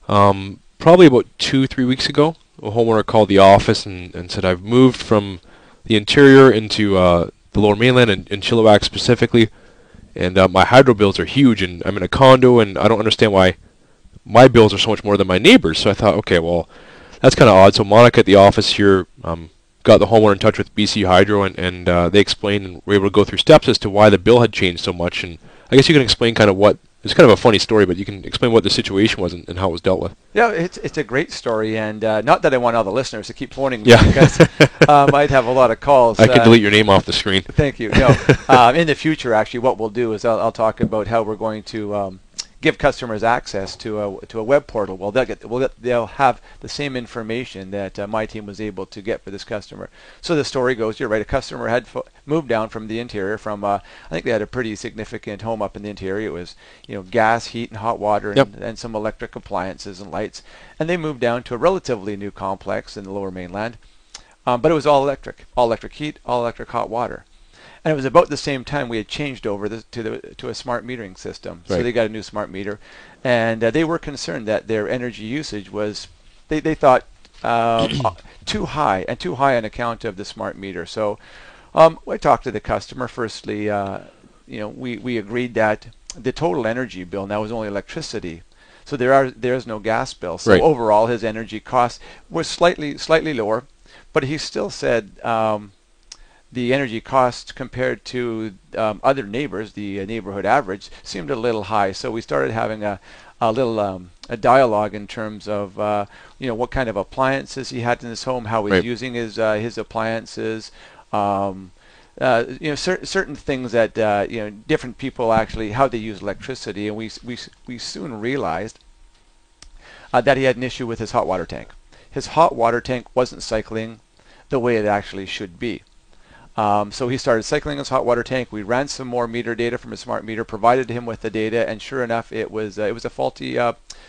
probably about 2-3 weeks ago. A homeowner called the office and said, I've moved from the interior into the Lower Mainland and Chilliwack specifically, and my hydro bills are huge, and I'm in a condo, and I don't understand why my bills are so much more than my neighbors. So I thought, okay, well, that's kind of odd. So Monica at the office here got the homeowner in touch with BC Hydro, and they explained and were able to go through steps as to why the bill had changed so much. And I guess you can explain kind of what, it's kind of a funny story, but you can explain what the situation was and how it was dealt with. Yeah, it's a great story, and not that I want all the listeners to keep phoning me, Yeah. because I'd have a lot of calls. I can delete your name off the screen. Thank you. No, in the future, actually, what we'll do is I'll talk about how we're going to give customers access to a web portal. Well, they'll have the same information that my team was able to get for this customer. So the story goes, you're right, a customer had moved down from the interior from, I think they had a pretty significant home up in the interior. It was, gas, heat, and hot water, and some electric appliances and lights. And they moved down to a relatively new complex in the Lower Mainland, but it was all electric heat, all electric hot water. And it was about the same time we had changed over to a smart metering system. So they got a new smart meter, and they were concerned that their energy usage was, they thought, too high on account of the smart meter. So I talked to the customer. Firstly, we agreed that the total energy bill now was only electricity, so there's no gas bill. So overall, his energy costs was slightly lower, but he still said. The energy cost compared to other neighbors, the neighborhood average, seemed a little high. So we started having a little a dialogue in terms of what kind of appliances he had in his home, how he's using his appliances, certain things that different people actually how they use electricity, and we soon realized that he had an issue with his hot water tank. His hot water tank wasn't cycling the way it actually should be. So he started cycling his hot water tank. We ran some more meter data from a smart meter, provided him with the data, and sure enough, it was a faulty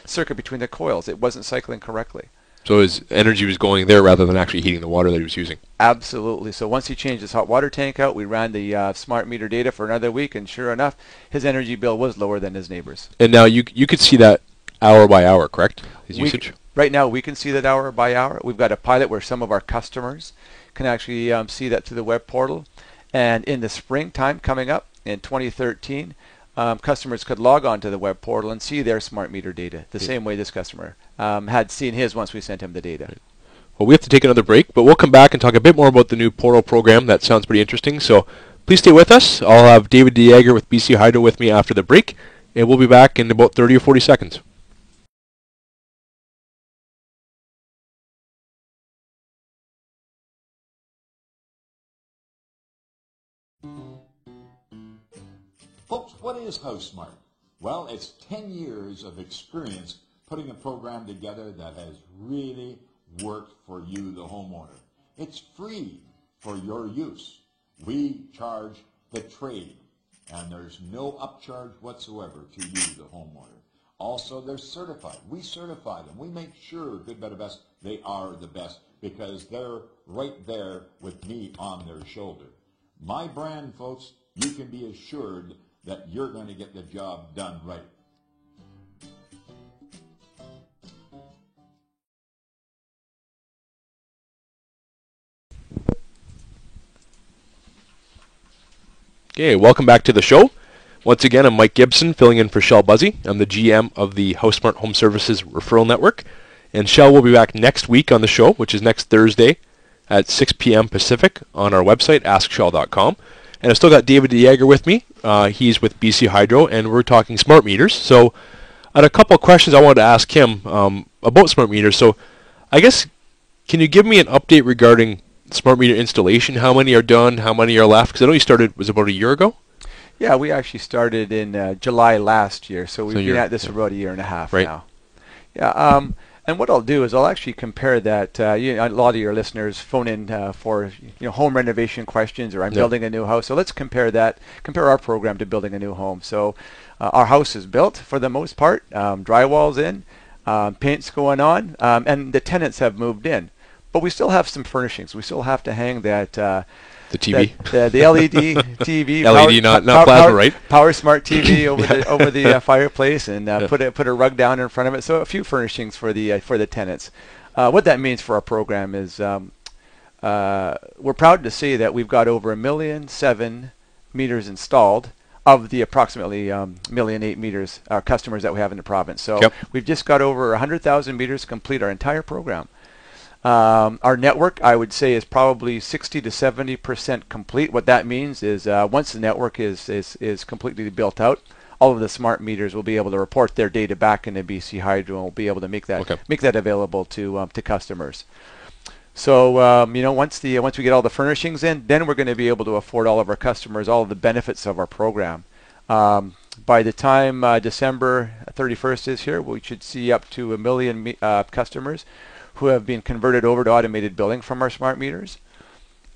circuit between the coils. It wasn't cycling correctly. So his energy was going there rather than actually heating the water that he was using. Absolutely. So once he changed his hot water tank out, we ran the smart meter data for another week, and sure enough, his energy bill was lower than his neighbor's. And now you could see that hour by hour, correct? His usage? Right now, we can see that hour by hour. We've got a pilot where some of our customers can actually see that through the web portal. And in the springtime coming up in 2013, customers could log on to the web portal and see their smart meter data the same way this customer had seen his once we sent him the data. Well, we have to take another break, but we'll come back and talk a bit more about the new portal program. That sounds pretty interesting. So please stay with us. I'll have David DeYager with BC Hydro with me after the break, and we'll be back in about 30 or 40 seconds. Folks, what is HouseSmart? Well, it's 10 years of experience putting a program together that has really worked for you, the homeowner. It's free for your use. We charge the trade, and there's no upcharge whatsoever to you, the homeowner. Also, they're certified. We certify them. We make sure, good, better, best, they are the best because they're right there with me on their shoulder. My brand, folks, you can be assured that you're going to get the job done right. Okay, welcome back to the show. Once again, I'm Mike Gibson, filling in for Shell Buzzy. I'm the GM of the HouseSmart Home Services Referral Network. And Shell will be back next week on the show, which is next Thursday at 6 p.m. Pacific on our website, askshell.com. And I've still got David DeYager with me. He's with BC Hydro, and we're talking smart meters. So I had a couple of questions I wanted to ask him about smart meters. So I guess, can you give me an update regarding smart meter installation? How many are done? How many are left? Because I know you started, was it about a year ago? Yeah, we actually started in July last year. So we've been at this for about a year and a half now. Yeah. And what I'll do is I'll actually compare that. A lot of your listeners phone in for home renovation questions, or I'm building a new house. So let's compare our program to building a new home. So our house is built for the most part, drywall's in, paint's going on, and the tenants have moved in. But we still have some furnishings. We still have to hang that. The TV, the LED TV, LED, not plasma, right? Power Smart TV over the fireplace, and put a rug down in front of it. So a few furnishings for the tenants. What that means for our program is we're proud to say that we've got over 1,000,007 meters installed of the approximately 1,000,008 meters customers that we have in the province. So we've just got over 100,000 meters to complete our entire program. Our network, I would say, is probably 60 to 70% complete. What that means is once the network is completely built out, all of the smart meters will be able to report their data back into BC Hydro and will be able to make that available to customers. So once we get all the furnishings in, then we're going to be able to afford all of our customers all of the benefits of our program. By the time December 31st is here, we should see up to 1 million customers who have been converted over to automated billing from our smart meters.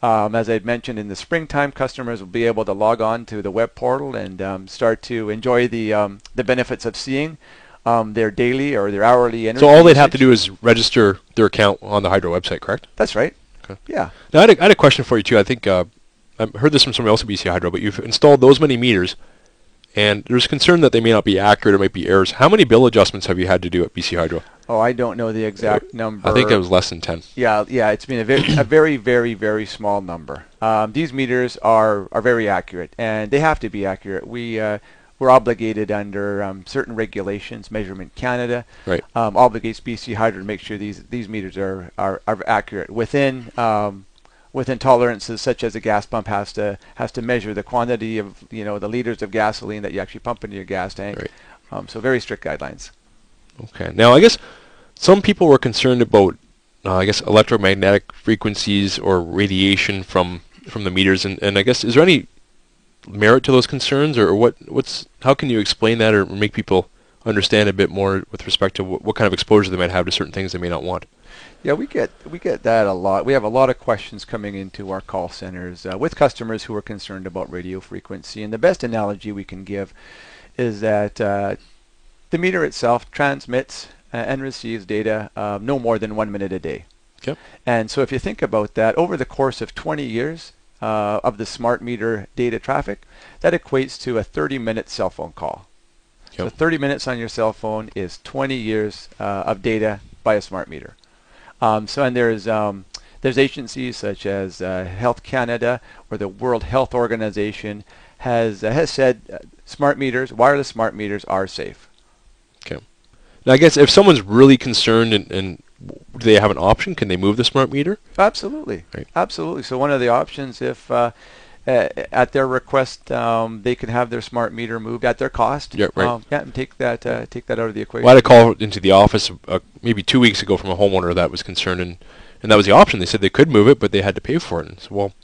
As I had mentioned, in the springtime, customers will be able to log on to the web portal and start to enjoy the benefits of seeing their daily or their hourly energy So all they'd usage. have to do is register their account on the Hydro website, correct? That's right. Okay. Yeah. Now, I had a question for you, too. I think I heard this from somebody else at BC Hydro, but you've installed those many meters, and there's concern that they may not be accurate or might be errors. How many bill adjustments have you had to do at BC Hydro? Oh, I don't know the exact number. I think it was less than 10. Yeah, it's been a very, very, very small number. These meters are very accurate, and they have to be accurate. We're obligated under certain regulations. Measurement Canada obligates BC Hydro to make sure these meters are accurate within tolerances, such as a gas pump has to measure the quantity of the liters of gasoline that you actually pump into your gas tank. So very strict guidelines. Okay. Now, I guess some people were concerned about, electromagnetic frequencies or radiation from the meters, and I guess, is there any merit to those concerns, or how can you explain that or make people understand a bit more with respect to what kind of exposure they might have to certain things they may not want? Yeah, we get that a lot. We have a lot of questions coming into our call centers with customers who are concerned about radio frequency, and the best analogy we can give is that the meter itself transmits and receives data no more than 1 minute a day. Okay. And so if you think about that, over the course of 20 years of the smart meter data traffic, that equates to a 30-minute cell phone call. So 30 minutes on your cell phone is 20 years of data by a smart meter. And there's agencies such as Health Canada or the World Health Organization has said wireless smart meters are safe. Okay. Now, I guess if someone's really concerned and do they have an option? Can they move the smart meter? Absolutely. Right. Absolutely. So one of the options, if at their request, they can have their smart meter moved at their cost. Yeah, right. And take that out of the equation. Well, I had a call into the office maybe 2 weeks ago from a homeowner that was concerned, and that was the option. They said they could move it, but they had to pay for it. And so, well,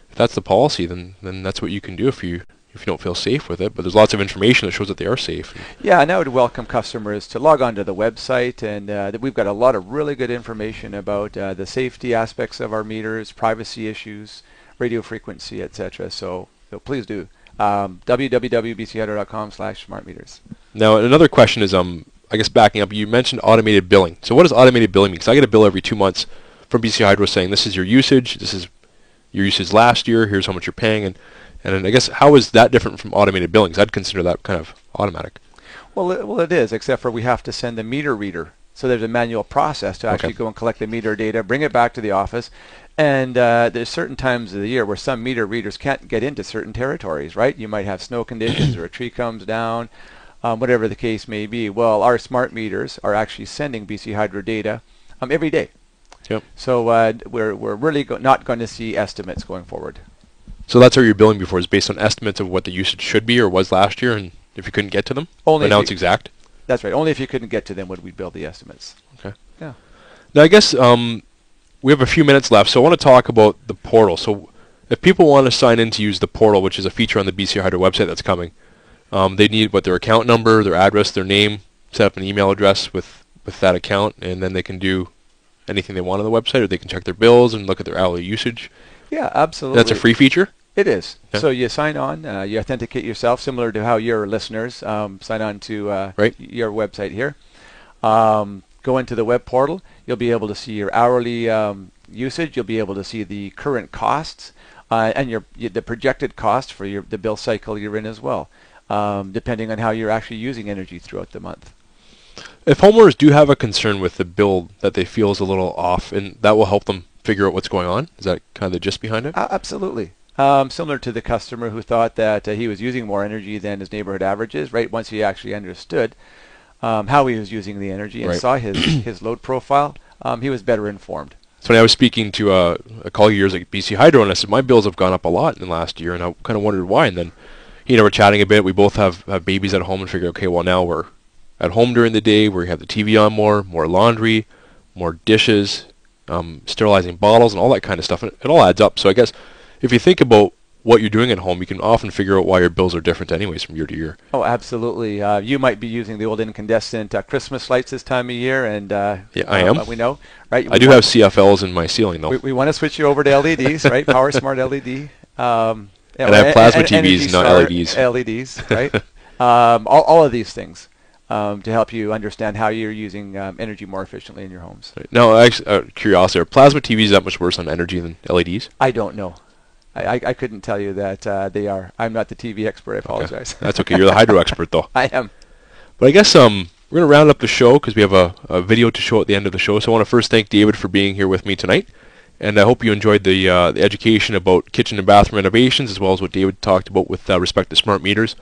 if that's the policy, then that's what you can do if you don't feel safe with it. But there's lots of information that shows that they are safe. Yeah, and I would welcome customers to log on to the website, and we've got a lot of really good information about the safety aspects of our meters, privacy issues, radio frequency, etc. So please do. www.bchydro.com/smartmeters. Now, another question is, I guess backing up, you mentioned automated billing. So what does automated billing mean? Because I get a bill every 2 months from BC Hydro saying this is your usage, this is your usage last year, here's how much you're paying, and I guess how is that different from automated billing? 'Cause I'd consider that kind of automatic. Well, it is, except for we have to send the meter reader. So there's a manual process to actually go and collect the meter data, bring it back to the office, and there's certain times of the year where some meter readers can't get into certain territories, right? You might have snow conditions or a tree comes down, whatever the case may be. Well, our smart meters are actually sending BC Hydro data every day. Yep. So we're really not going to see estimates going forward. So that's how you're billing before, is based on estimates of what the usage should be or was last year, and if you couldn't get to them? Only but now it's exact? That's right. Only if you couldn't get to them would we build the estimates. Okay. Yeah. Now, I guess we have a few minutes left, so I want to talk about the portal. So if people want to sign in to use the portal, which is a feature on the BC Hydro website that's coming, they need their account number, their address, their name, set up an email address with that account, and then they can do anything they want on the website, or they can check their bills and look at their hourly usage. Yeah, absolutely. That's a free feeter? It is. Yeah. So you sign on, you authenticate yourself, similar to how your listeners sign on to your website here. Go into the web portal. You'll be able to see your hourly usage. You'll be able to see the current costs and the projected cost for the bill cycle you're in as well, depending on how you're actually using energy throughout the month. If homeowners do have a concern with the bill that they feel is a little off, and that will help them figure out what's going on, is that kind of the gist behind it? Absolutely. Similar to the customer who thought that he was using more energy than his neighborhood averages, right? Once he actually understood how he was using the energy and Right. saw his load profile, he was better informed. So when I was speaking to a colleague of yours at BC Hydro, and I said, my bills have gone up a lot in the last year, and I kind of wondered why. And then he and I were chatting a bit. We both have babies at home and figured, okay, well, now we're at home during the day, where we have the TV on more laundry, more dishes, sterilizing bottles, and all that kind of stuff. And it all adds up. So I guess if you think about what you're doing at home, you can often figure out why your bills are different anyways from year to year. Oh, absolutely. You might be using the old incandescent Christmas lights this time of year, and yeah, I am. We know, right? I do have CFLs in my ceiling, though. We want to switch you over to LEDs, right? Power Smart LED. And I have plasma TVs, not LEDs. LEDs, right? All of these things to help you understand how you're using energy more efficiently in your homes. Right. Now, actually, curiosity, are plasma TVs that much worse on energy than LEDs? I don't know. I couldn't tell you that they are. I'm not the TV expert. I apologize. Okay. That's okay. You're the hydro expert, though. I am. But I guess we're going to round up the show because we have a video to show at the end of the show. So I want to first thank David for being here with me tonight. And I hope you enjoyed the education about kitchen and bathroom renovations, as well as what David talked about with respect to smart meters.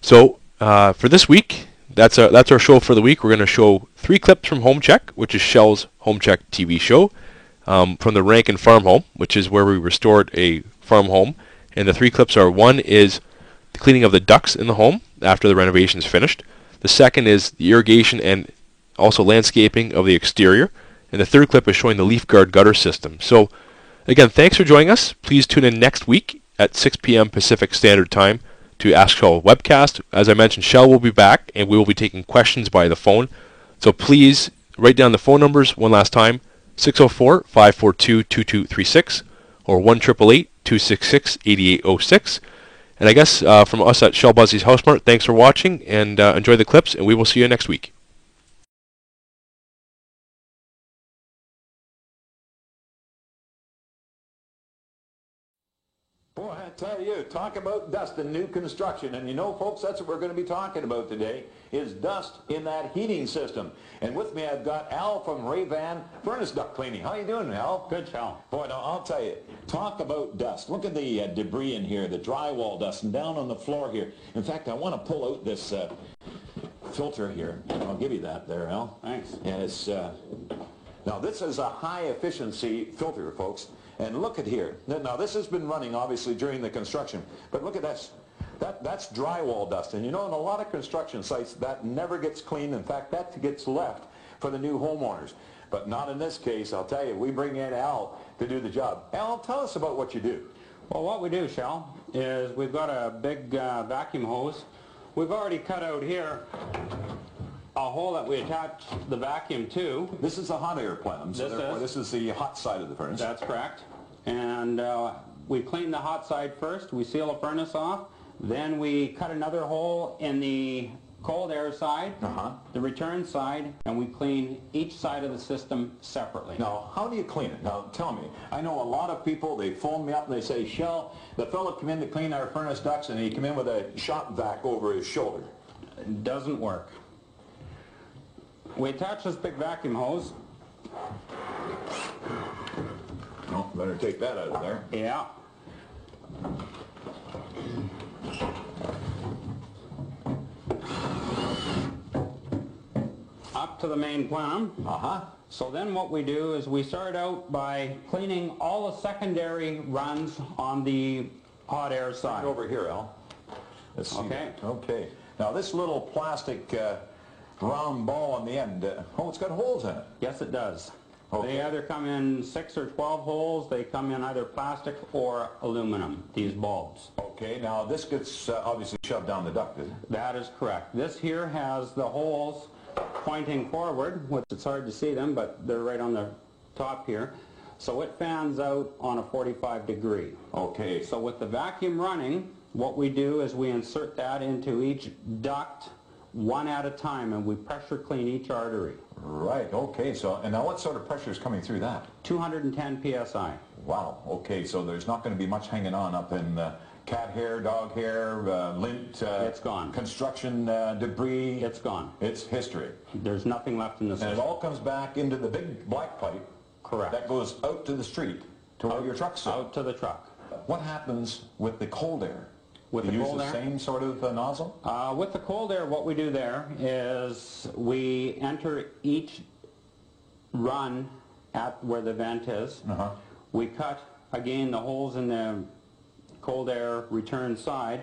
So for this week, that's our show for the week. We're going to show 3 clips from Home Check, which is Shell's Home Check TV show, from the Rankin Farm Home, which is where we restored a farm home. And the 3 clips are: one is the cleaning of the ducts in the home after the renovation is finished. The second is the irrigation and also landscaping of the exterior. And the third clip is showing the Leaf Guard gutter system. So, again, thanks for joining us. Please tune in next week at 6 p.m. Pacific Standard Time to Ask Shell webcast. As I mentioned, Shell will be back, and we will be taking questions by the phone. So please write down the phone numbers one last time: 604-542-2236 or 1-888-266-8806. And I guess from us at Shell Buzzy's HouseSmart, thanks for watching, and enjoy the clips, and we will see you next week. Boy, I tell you, talk about dust in new construction. And you know, folks, that's what we're going to be talking about today, is dust in that heating system. And with me, I've got Al from Rayvan Furnace Duct Cleaning. How you doing, Al? Good, Al. Boy, now, I'll tell you, talk about dust. Look at the debris in here, the drywall dust, and down on the floor here. In fact, I want to pull out this filter here. I'll give you that there, Al. Thanks. And it's... now, this is a high-efficiency filter, folks. And look at here. Now, this has been running, obviously, during the construction. But look at this. That's drywall dust. And you know, in a lot of construction sites, that never gets cleaned. In fact, that gets left for the new homeowners. But not in this case. I'll tell you, we bring in Al to do the job. Al, tell us about what you do. Well, what we do, Shell, is we've got a big vacuum hose. We've already cut out here a hole that we attach the vacuum to. This is the hot air plant. So this is the hot side of the furnace. That's correct. And we clean the hot side first. We seal the furnace off. Then we cut another hole in the cold air side, the return side, and we clean each side of the system separately. Now, how do you clean it? Now, tell me. I know a lot of people, they phone me up and they say, Shell, the fellow come in to clean our furnace ducts and he come in with a shop vac over his shoulder. It doesn't work. We attach this big vacuum hose. Oh, better take that out of there. Yeah. Up to the main plenum. So then what we do is we start out by cleaning all the secondary runs on the hot air side. Right over here, Al. Let's see. Okay. Now this little plastic round ball on the end, it's got holes in it. Yes, it does. Okay. They either come in 6 or 12 holes. They come in either plastic or aluminum, these bulbs. Okay, now this gets obviously shoved down the duct, is it? That is correct. This here has the holes pointing forward, which it's hard to see them, but they're right on the top here. So it fans out on a 45 degree. Okay. So with the vacuum running, what we do is we insert that into each duct one at a time, and we pressure clean each artery. Right, okay. So, and now what sort of pressure is coming through that? 210 psi. Wow, okay. So there's not going to be much hanging on up in cat hair, dog hair, lint. It's gone. Construction debris. It's gone. It's history. There's nothing left in the system. And it all comes back into the big black pipe. Correct. That goes out to the street, to where your trucks are. Out to the truck. What happens with the cold air? With You the use cold the air? same sort of nozzle? With the cold air, what we do there is we enter each run at where the vent is. We cut, again, the holes in the cold air return side,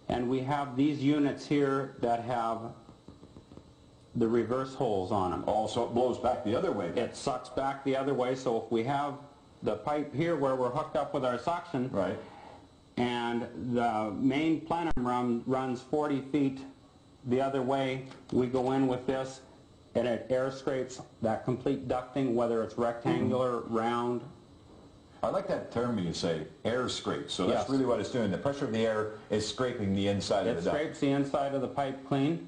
and we have these units here that have the reverse holes on them. Oh, so it blows back the other way then? It sucks back the other way, so if we have the pipe here where we're hooked up with our suction, right, and the main plenum runs 40 feet the other way, we go in with this and it air scrapes that complete ducting, whether it's rectangular, round. I like that term you say, air scrape. So that's Yes. really what it's doing. The pressure of the air is scraping the inside of It the duct. scrapes the inside of the pipe clean,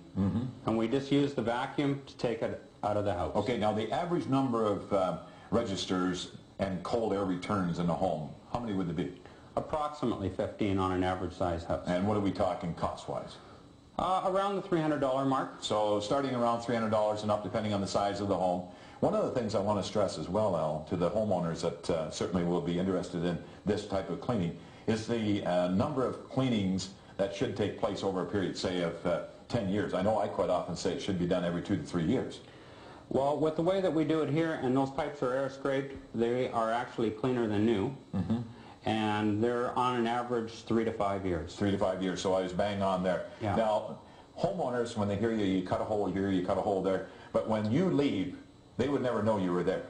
and we just use the vacuum to take it out of the house. Okay, now the average number of registers and cold air returns in a home, how many would there be? Approximately 15 on an average size house. And what are we talking cost-wise? Around the $300 mark. So starting around $300 and up, depending on the size of the home. One of the things I want to stress as well, Al, to the homeowners that certainly will be interested in this type of cleaning, is the number of cleanings that should take place over a period, say, of 10 years. I know I quite often say it should be done every 2 to 3 years. Well, with the way that we do it here, and those pipes are air scraped, they are actually cleaner than new. And they're on an average 3 to 5 years. 3 to 5 years, so I was bang on there. Yeah. Now, homeowners, when they hear you, you cut a hole here, you cut a hole there, but when you leave, they would never know you were there.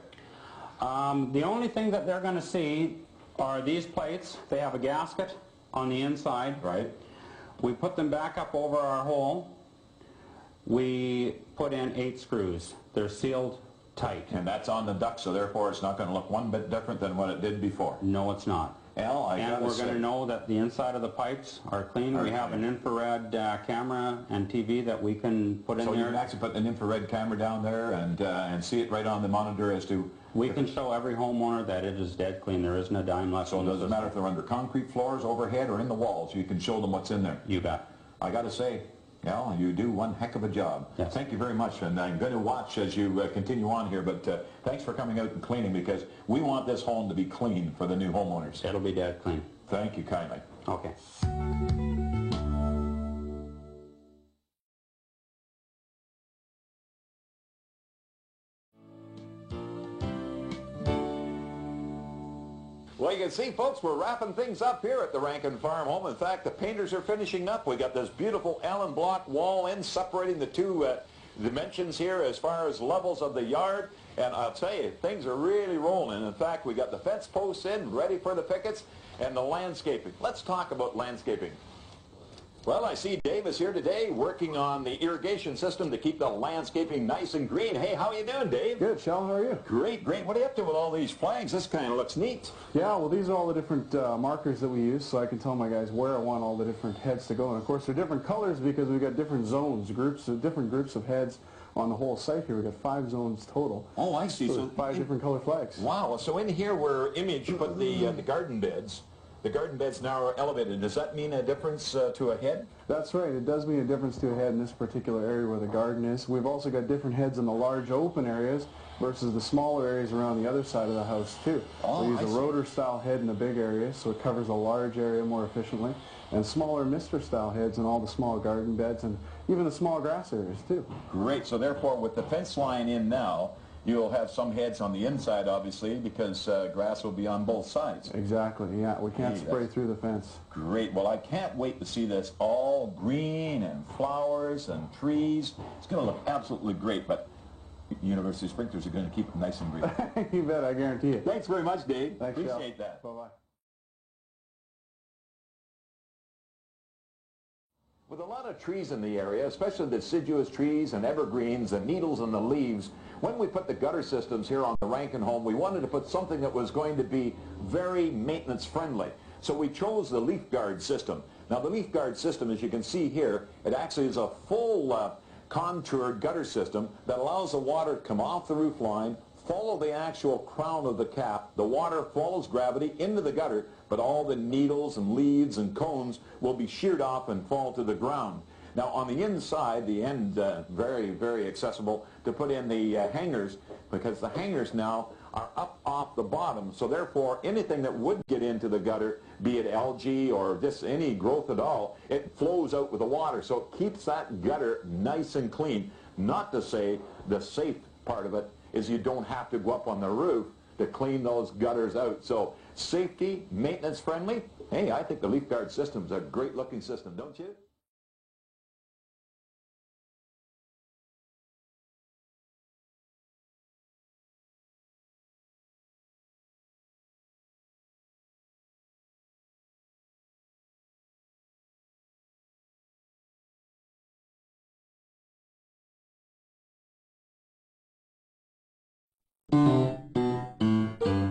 The only thing that they're going to see are these plates. They have a gasket on the inside. Right. We put them back up over our hole. We put in 8 screws. They're sealed tight. And that's on the duct, so therefore it's not going to look one bit different than what it did before. No, it's not. Al, And we're going to know that the inside of the pipes are clean. We have an infrared camera and TV that we can put in so there. you can actually put an infrared camera down there and see it right on the monitor as to... We can show every homeowner that it is dead clean. There isn't a dime left. So it doesn't matter if they're under concrete floors, overhead, or in the walls. You can show them what's in there. You bet. I got to say, Al, you do one heck of a job. Yes. Thank you very much, and I'm going to watch as you continue on here, but thanks for coming out and cleaning, because we want this home to be clean for the new homeowners. It'll be dead clean. Thank you kindly. Okay. Well, you can see, folks, we're wrapping things up here at the Rankin Farm Home. In fact, the painters are finishing up. We got this beautiful Allen block wall in separating the two dimensions here as far as levels of the yard. And I'll tell you, things are really rolling. In fact, we got the fence posts in, ready for the pickets, and the landscaping. Let's talk about landscaping. Well, I see Dave is here today working on the irrigation system to keep the landscaping nice and green. Hey, how you doing, Dave? Good, Shell. How are you? Great, great. What are you up to with all these flags? This kind of looks neat. Yeah, well, these are all the different markers that we use, so I can tell my guys where I want all the different heads to go. And, of course, they're different colors because we've got different zones, different groups of heads on the whole site here. We've got 5 zones total. Oh, I see. So 5 different color flags. Wow. So in here where Image put the garden beds, the garden beds now are elevated. Does that mean a difference to a head? That's right. It does mean a difference to a head in this particular area where the garden is. We've also got different heads in the large open areas versus the smaller areas around the other side of the house, too. Oh, we use I a see. rotor-style head in the big area, so it covers a large area more efficiently, and smaller mister-style heads in all the small garden beds and even the small grass areas, too. Great. So therefore, with the fence line in now, you'll have some heads on the inside, obviously, because grass will be on both sides. Exactly, yeah. We can't Hey, spray that's through the fence. Great. Well, I can't wait to see this all green and flowers and trees. It's going to look absolutely great, but University Sprinklers are going to keep it nice and green. You bet, I guarantee it. Thanks very much, Dave. Thanks, Appreciate that. Bye-bye. With a lot of trees in the area, especially deciduous trees and evergreens and needles in the leaves, when we put the gutter systems here on the Rankin home, we wanted to put something that was going to be very maintenance friendly. So we chose the leaf guard system. Now the leaf guard system, as you can see here, it actually is a full contoured gutter system that allows the water to come off the roof line, follow the actual crown of the cap. The water follows gravity into the gutter, but all the needles and leaves and cones will be sheared off and fall to the ground. Now on the inside, the end, very, very accessible to put in the hangers, because the hangers now are up off the bottom, so therefore anything that would get into the gutter, be it algae or just any growth at all, it flows out with the water, so it keeps that gutter nice and clean. Not to say the safe part of it is you don't have to go up on the roof to clean those gutters out. So safety, maintenance friendly, hey, I think the Leaf Guard system is a great looking system, don't you?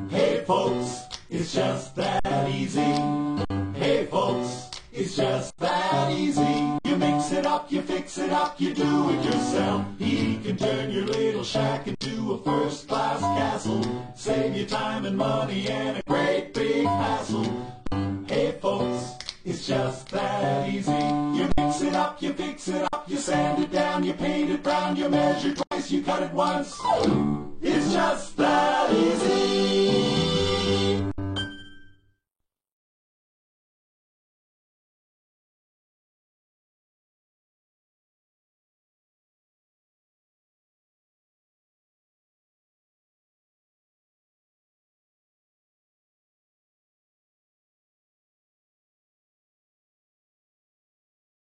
Hey folks, it's just that easy. Hey folks, it's just that easy. You mix it up, you fix it up, you do it yourself. He can turn your little shack into a first-class castle. Save you time and money and a great big hassle. Hey folks, it's just that easy. You mix it up, you fix it up, you sand it down, you paint it brown, you measure twice, you cut it once. It's just that